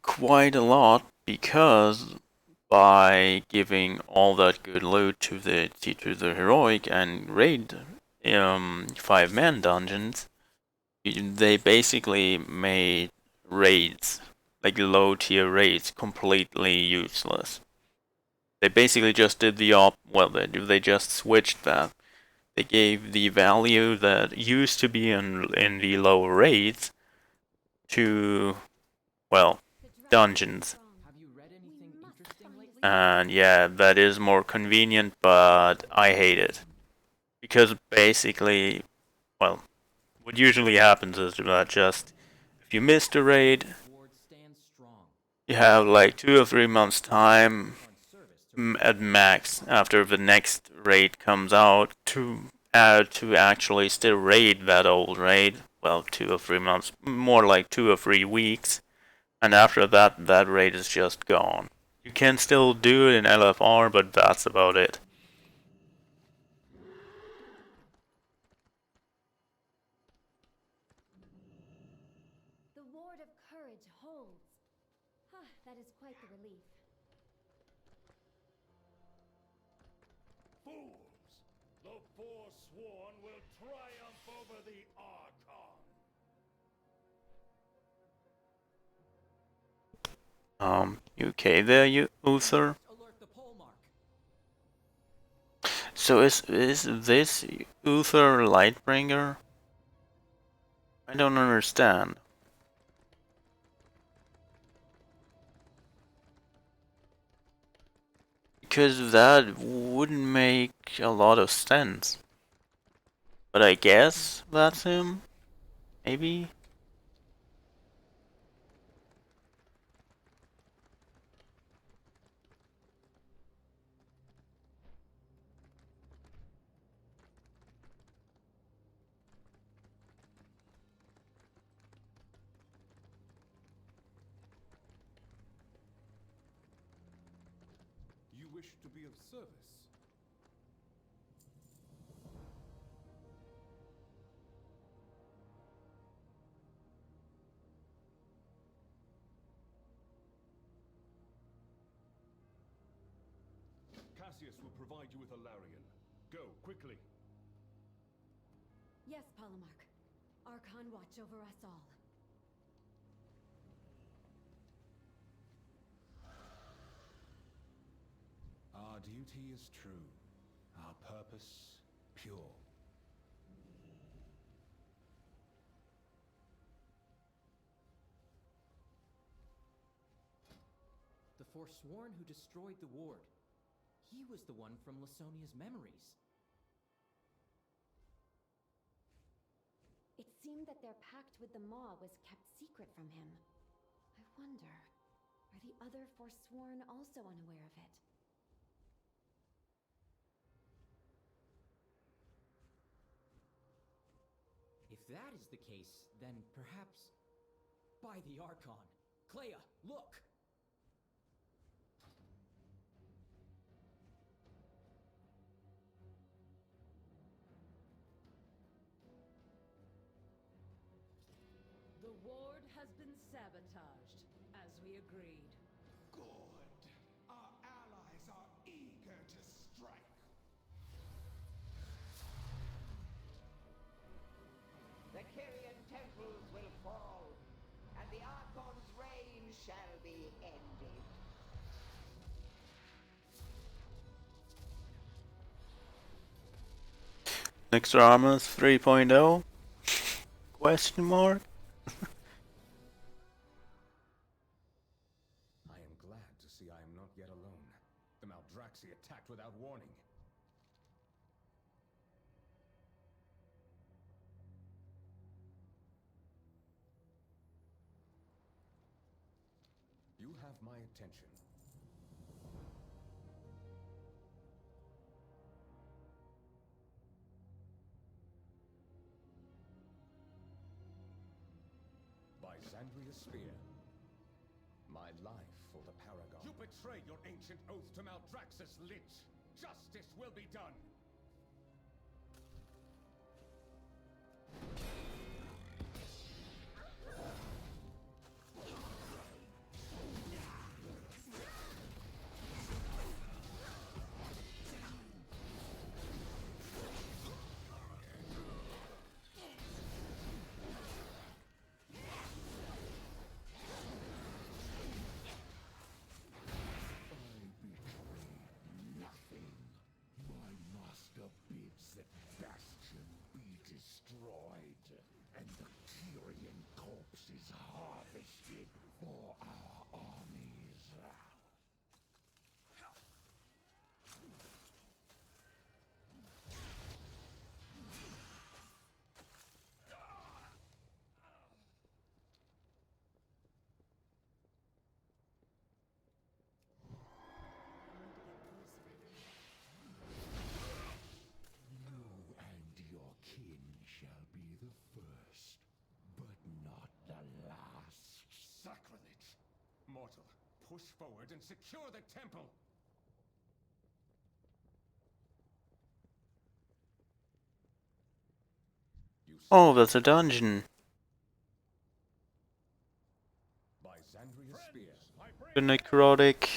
quite a lot, because by giving all that good loot to the heroic and raid 5-man dungeons, they basically made raids, like low tier raids, completely useless. They basically just did the they just switched that. They gave the value that used to be in the lower raids to, well, dungeons. And yeah, that is more convenient, but I hate it. Because basically, well, what usually happens is that just, if you missed a raid, you have like 2 or 3 months time at max after the next raid comes out to actually still raid that old raid. Well, 2 or 3 months, more like 2 or 3 weeks. And after that, that raid is just gone. You can still do it in LFR, but that's about it. The ward of courage holds. That is quite the relief. Fools! The Forsworn will triumph over the Archon. You okay there, you Uther? So is this Uther Lightbringer? I don't understand. Because that wouldn't make a lot of sense. But I guess that's him? Maybe? You wish to be of service? Cassius will provide you with a Larian. Go, quickly. Yes, Polemarch. Archon watch over us all. Our duty is true, our purpose pure. The Forsworn who destroyed the ward. He was the one from Lasonia's memories. It seemed that their pact with the Maw was kept secret from him. I wonder, are the other Forsworn also unaware of it? If that is the case, then perhaps... By the Archon! Clea, look! The ward has been sabotaged, as we agreed. Good. Our allies are eager to strike. The Kyrian temples will fall, and the Archon's reign shall be ended. Nextramus 3.0? Question mark? I am glad to see I am not yet alone. The Maldraxi attacked without warning. You have my attention. By Xandria's spear. My life for the Paragon. You betrayed your ancient oath to Maldraxxus, Lich! Justice will be done! Mortal, push forward and secure the temple! Oh, that's a dungeon. By Xandria's spear. The necrotic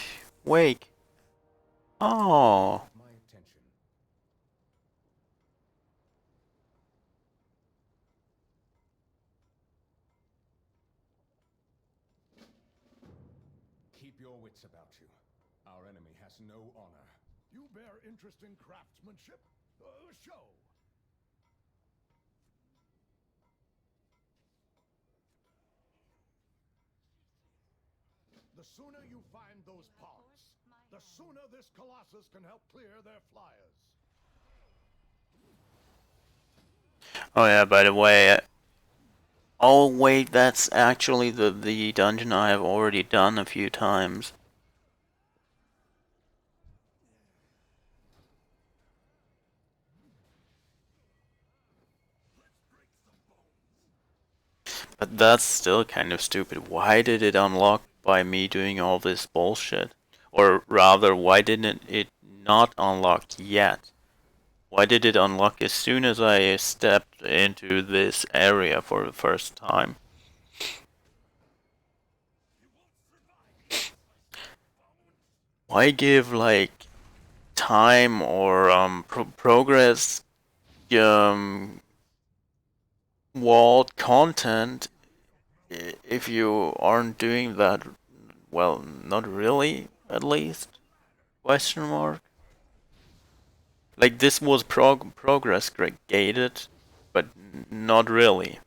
wake. Oh. My attention. Keep your wits about you. Our enemy has no honor. You bear interest in craftsmanship? Show! The sooner you find those parts, the sooner this Colossus can help clear their flyers. Oh yeah, by the way, oh wait, that's actually the dungeon I have already done a few times. But that's still kind of stupid. Why did it unlock by me doing all this bullshit? Or rather, why didn't it not unlock yet? Why did it unlock as soon as I stepped into this area for the first time? Why give, like, time or progress walled content if you aren't doing that? Well, not really, at least? Question mark? Like, this was progress gated, but not really.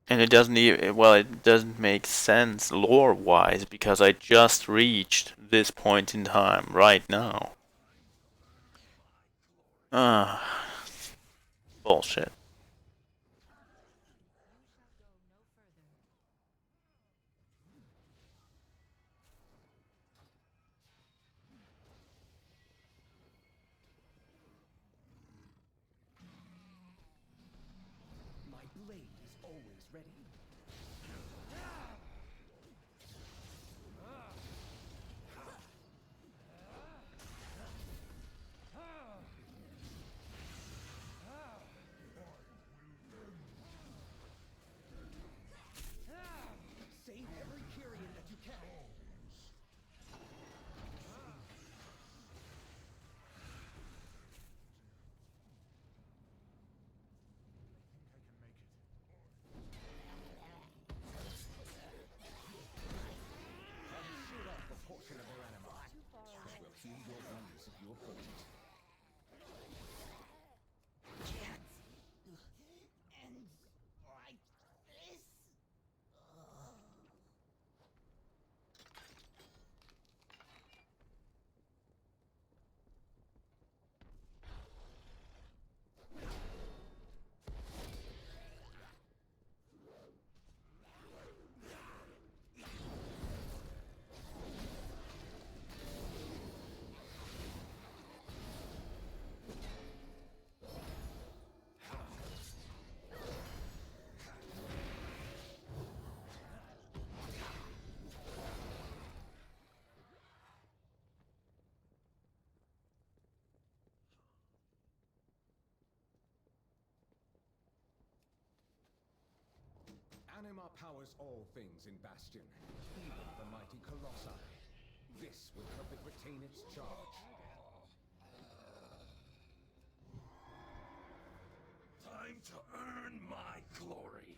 And it doesn't even, well, it doesn't make sense lore-wise because I just reached this point in time right now. Ah, bullshit. My blade is always ready. Save every Kyrian that you can. Shoot off a portion of their animal. This will heal your wounds if you approach it. Anima powers all things in Bastion, even the mighty Colossi. This will help it retain its charge. Time to earn my glory.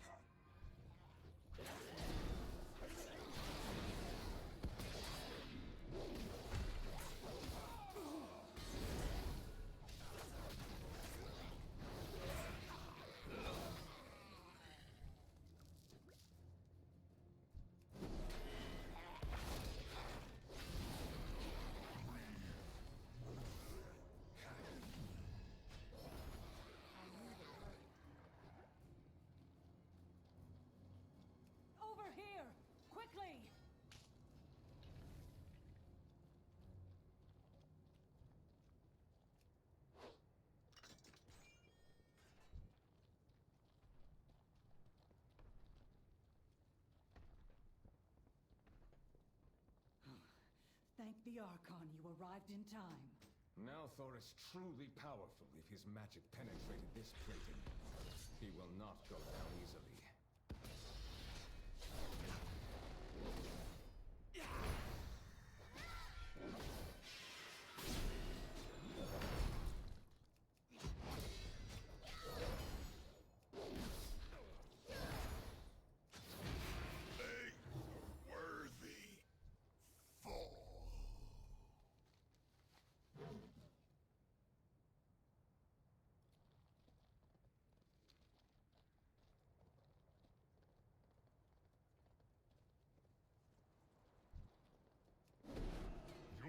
Over here! Quickly! Thank the Archon you arrived in time. Now Thor is truly powerful if his magic penetrated this plating. He will not go down easily.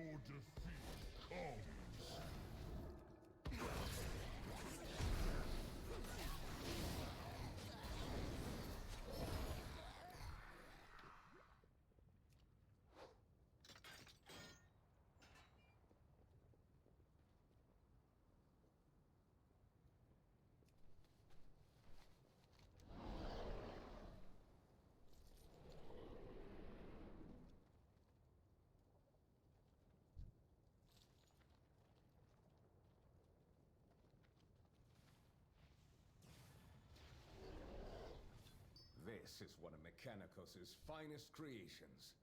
Your defeat comes. This is one of Mechanicos' finest creations.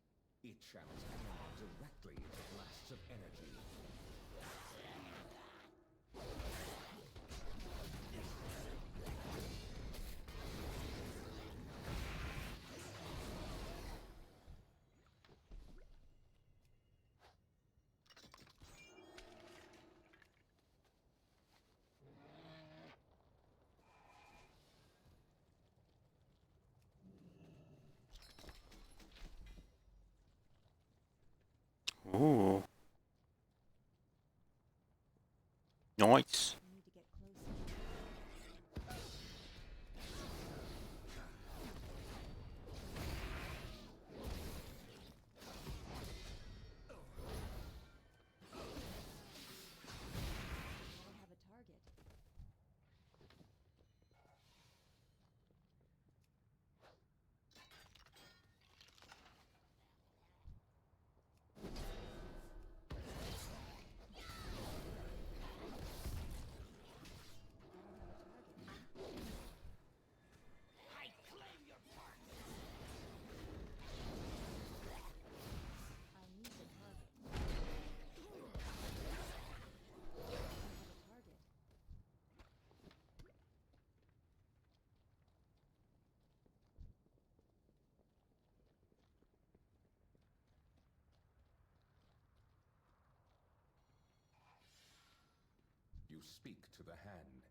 It channels anima directly into blasts of energy. Nice. I need to get closer. I have a target. I need the target. I have a target. You speak to the hand.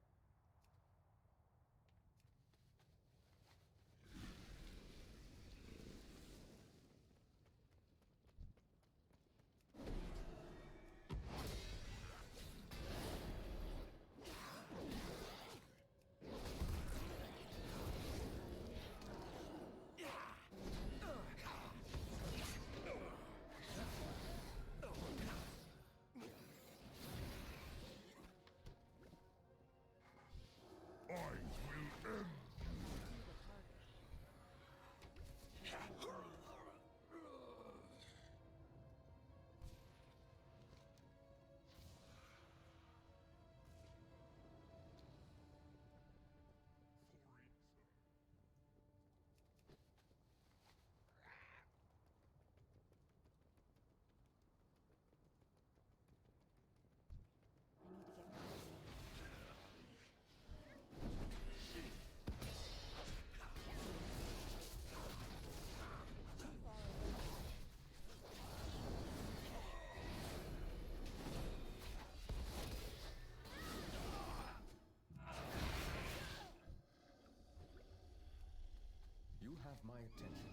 I need to get closer. Too far away. You have my attention.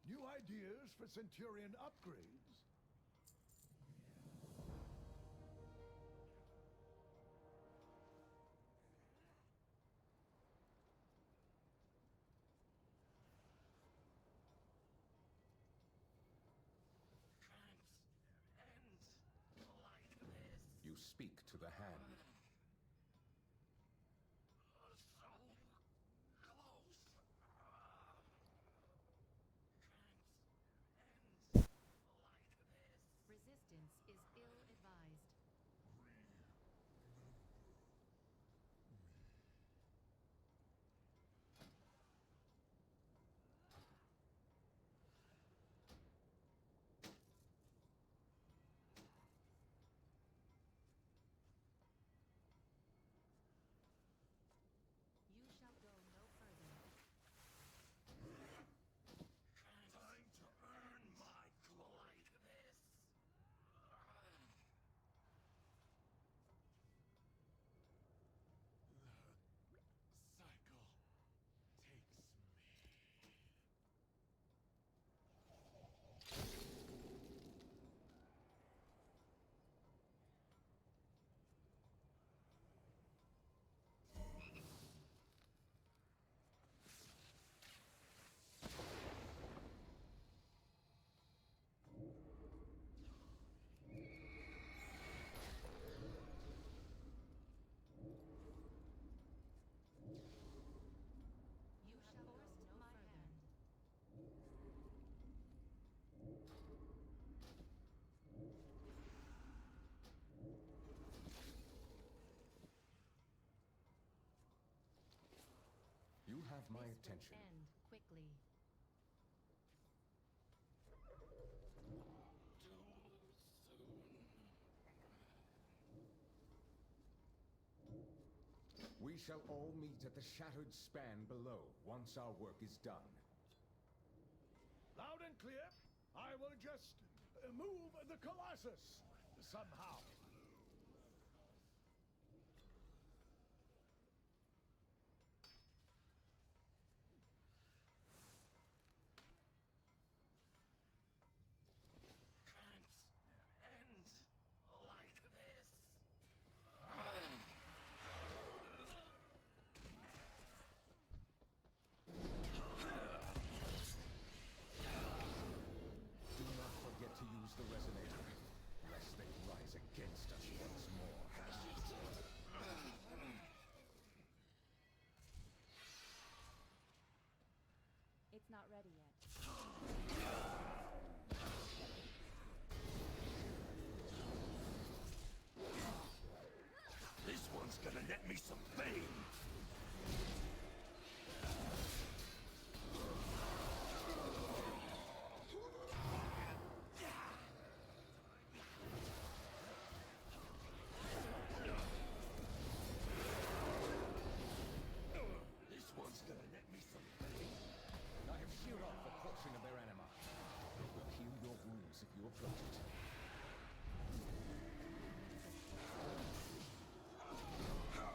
New ideas for Centurion upgrades? You speak to the hand. Resistance is ill-advised. You shall go no further. Time to earn my like this. The cycle takes me. You shall forced no my hand. You have my This will attention. end quickly. Too soon. We shall all meet at the shattered span below once our work is done. Loud and clear. I will just move the Colossus somehow. It's not ready yet. This one's gonna net me some fame. This one's gonna net me some fame. I have sheared off a portion of their anima. It will heal your wounds if you approach it.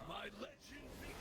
My legend begins!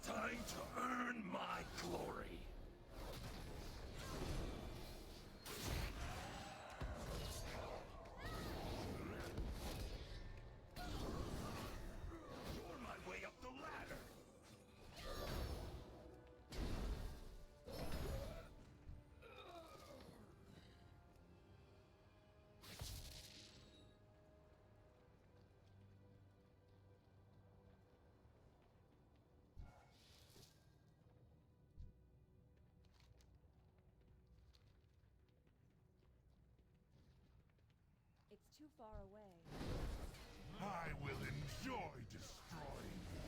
Time to earn my glory. You're my way up the ladder. It's too far away. I will enjoy destroying you.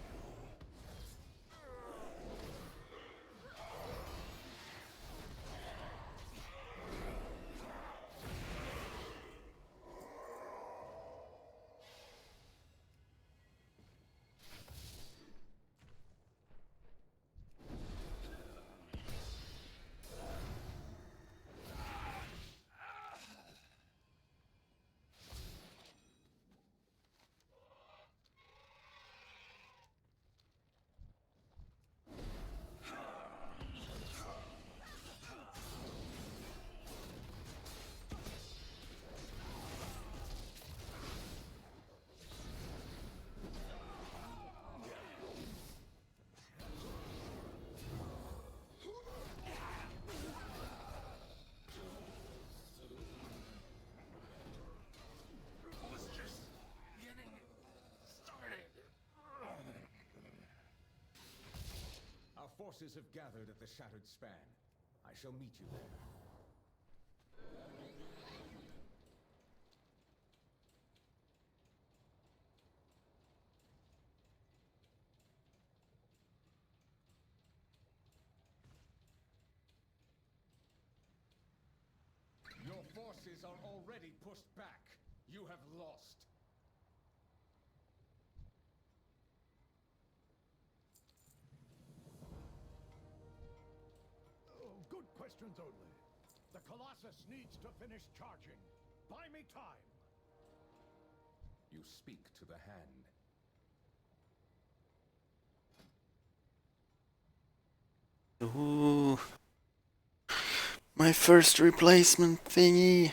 forces have gathered at the Shattered Span. I shall meet you there. Your forces are already pushed back. You have lost. Oh, good questions only. The Colossus needs to finish charging. Buy me time. You speak to the hand. Ooh. My first replacement thingy.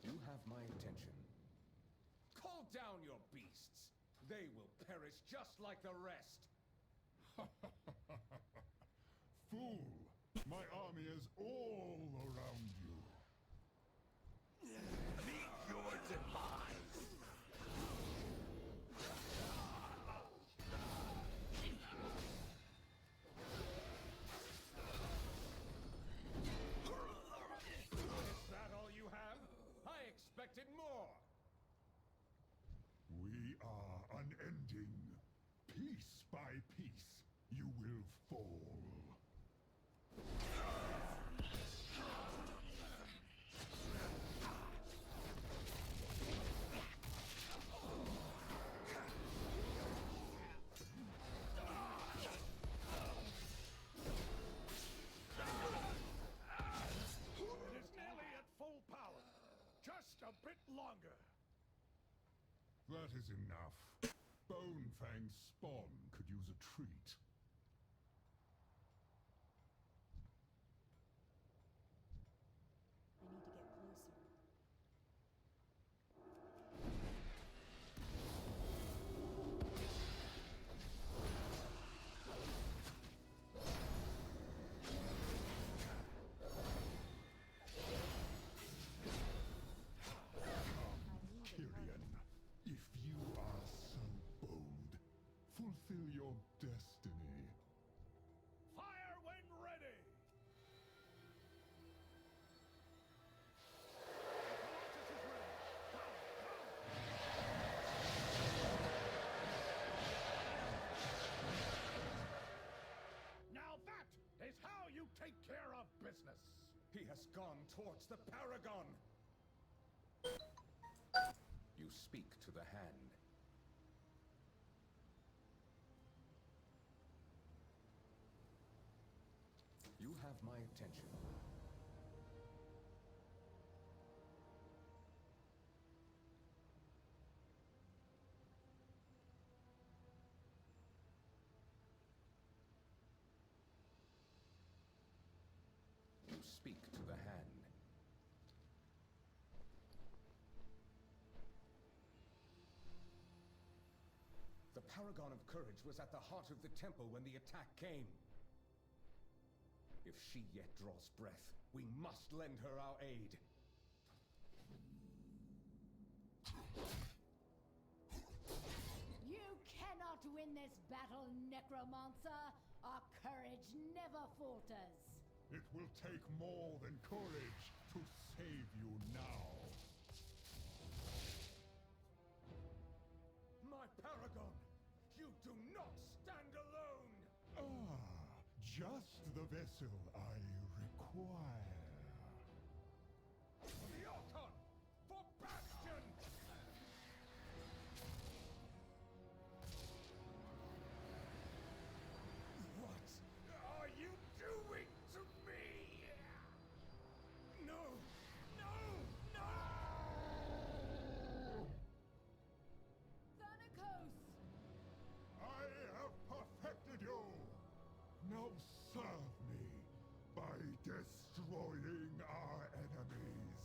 You have my attention. Call down your beasts. They will perish just like the rest. Fool! My army is all around you. Meet your demise! Is that all you have? I expected more! We are unending. Piece by piece, you will fall. It is nearly at full power. Just a bit longer. That is enough. Bonefang's spawn could use a treat. I need to get closer. Kyrian, if you are so bold, fulfill your destiny. Fire when ready! Now that is how you take care of business. He has gone towards the Paragon! You speak to the hand. You have my attention. You speak to the hand. The Paragon of Courage was at the heart of the temple when the attack came. If she yet draws breath, we must lend her our aid. You cannot win this battle, Necromancer! Our courage never falters! It will take more than courage to save you now. My Paragon! You do not stand alone! Ah, just the vessel I require. For the Archon! For Bastion! What are you doing to me? No! No! No! Thanatos! I have perfected you. Now serve destroying our enemies.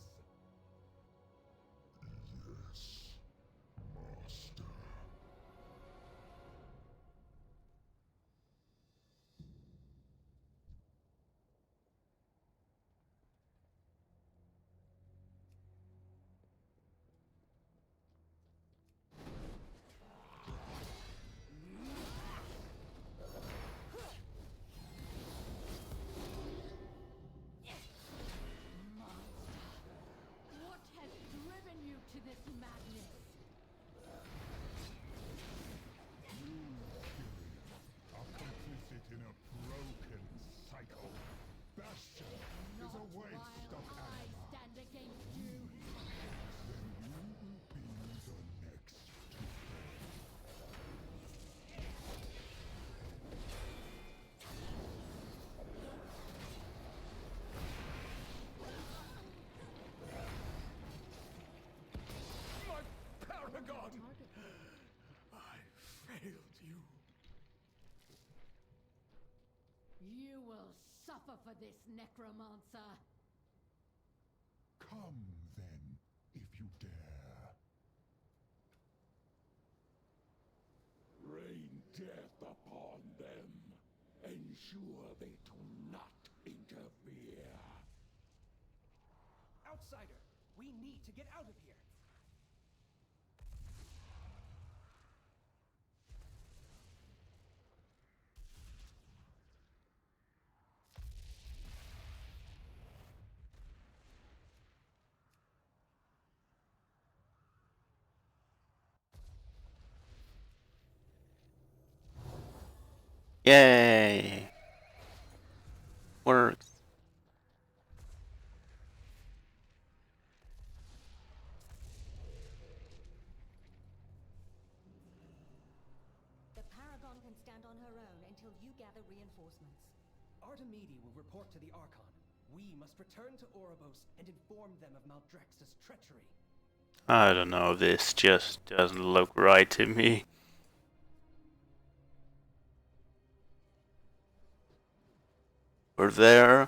Yes, Master. What has driven you to this madness? You, Tyrion, are complicit in a broken cycle. Bastion is a waste of I anima. stand against you. Then you will be the next to fall. My Paragon! I failed you. You will suffer for this, necromancer. Come then, if you dare. Rain death upon them. Ensure they do not interfere. Outsider, we need to get out of here. Yay! Works. The Paragon can stand on her own until you gather reinforcements. Artemidi will report to the Archon. We must return to Oribos and inform them of Maldrex's treachery. I don't know, this just doesn't look right to me. Were there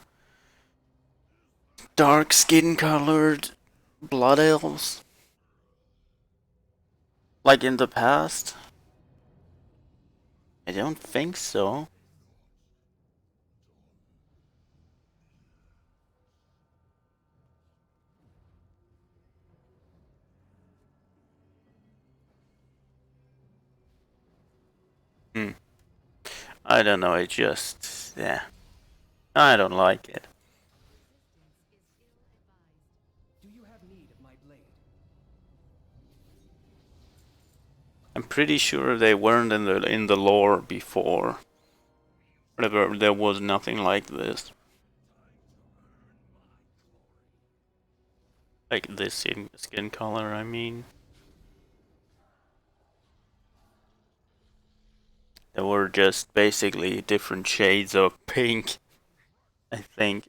dark skin colored blood elves? Like in the past? I don't think so. I don't know, it just... yeah. I don't like it. Do you have need of my blade? I'm pretty sure they weren't in the lore before. There was nothing like this. Like this skin color, I mean. There were just basically different shades of pink, I think.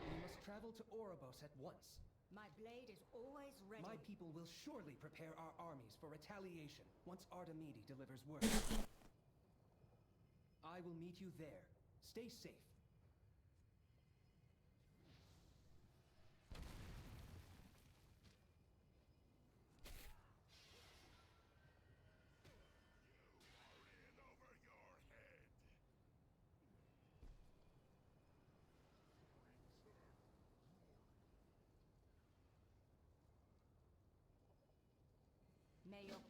We must travel to Oribos at once. My blade is always ready. My people will surely prepare our armies for retaliation once Artemidi delivers word. I will meet you there. Stay safe. May your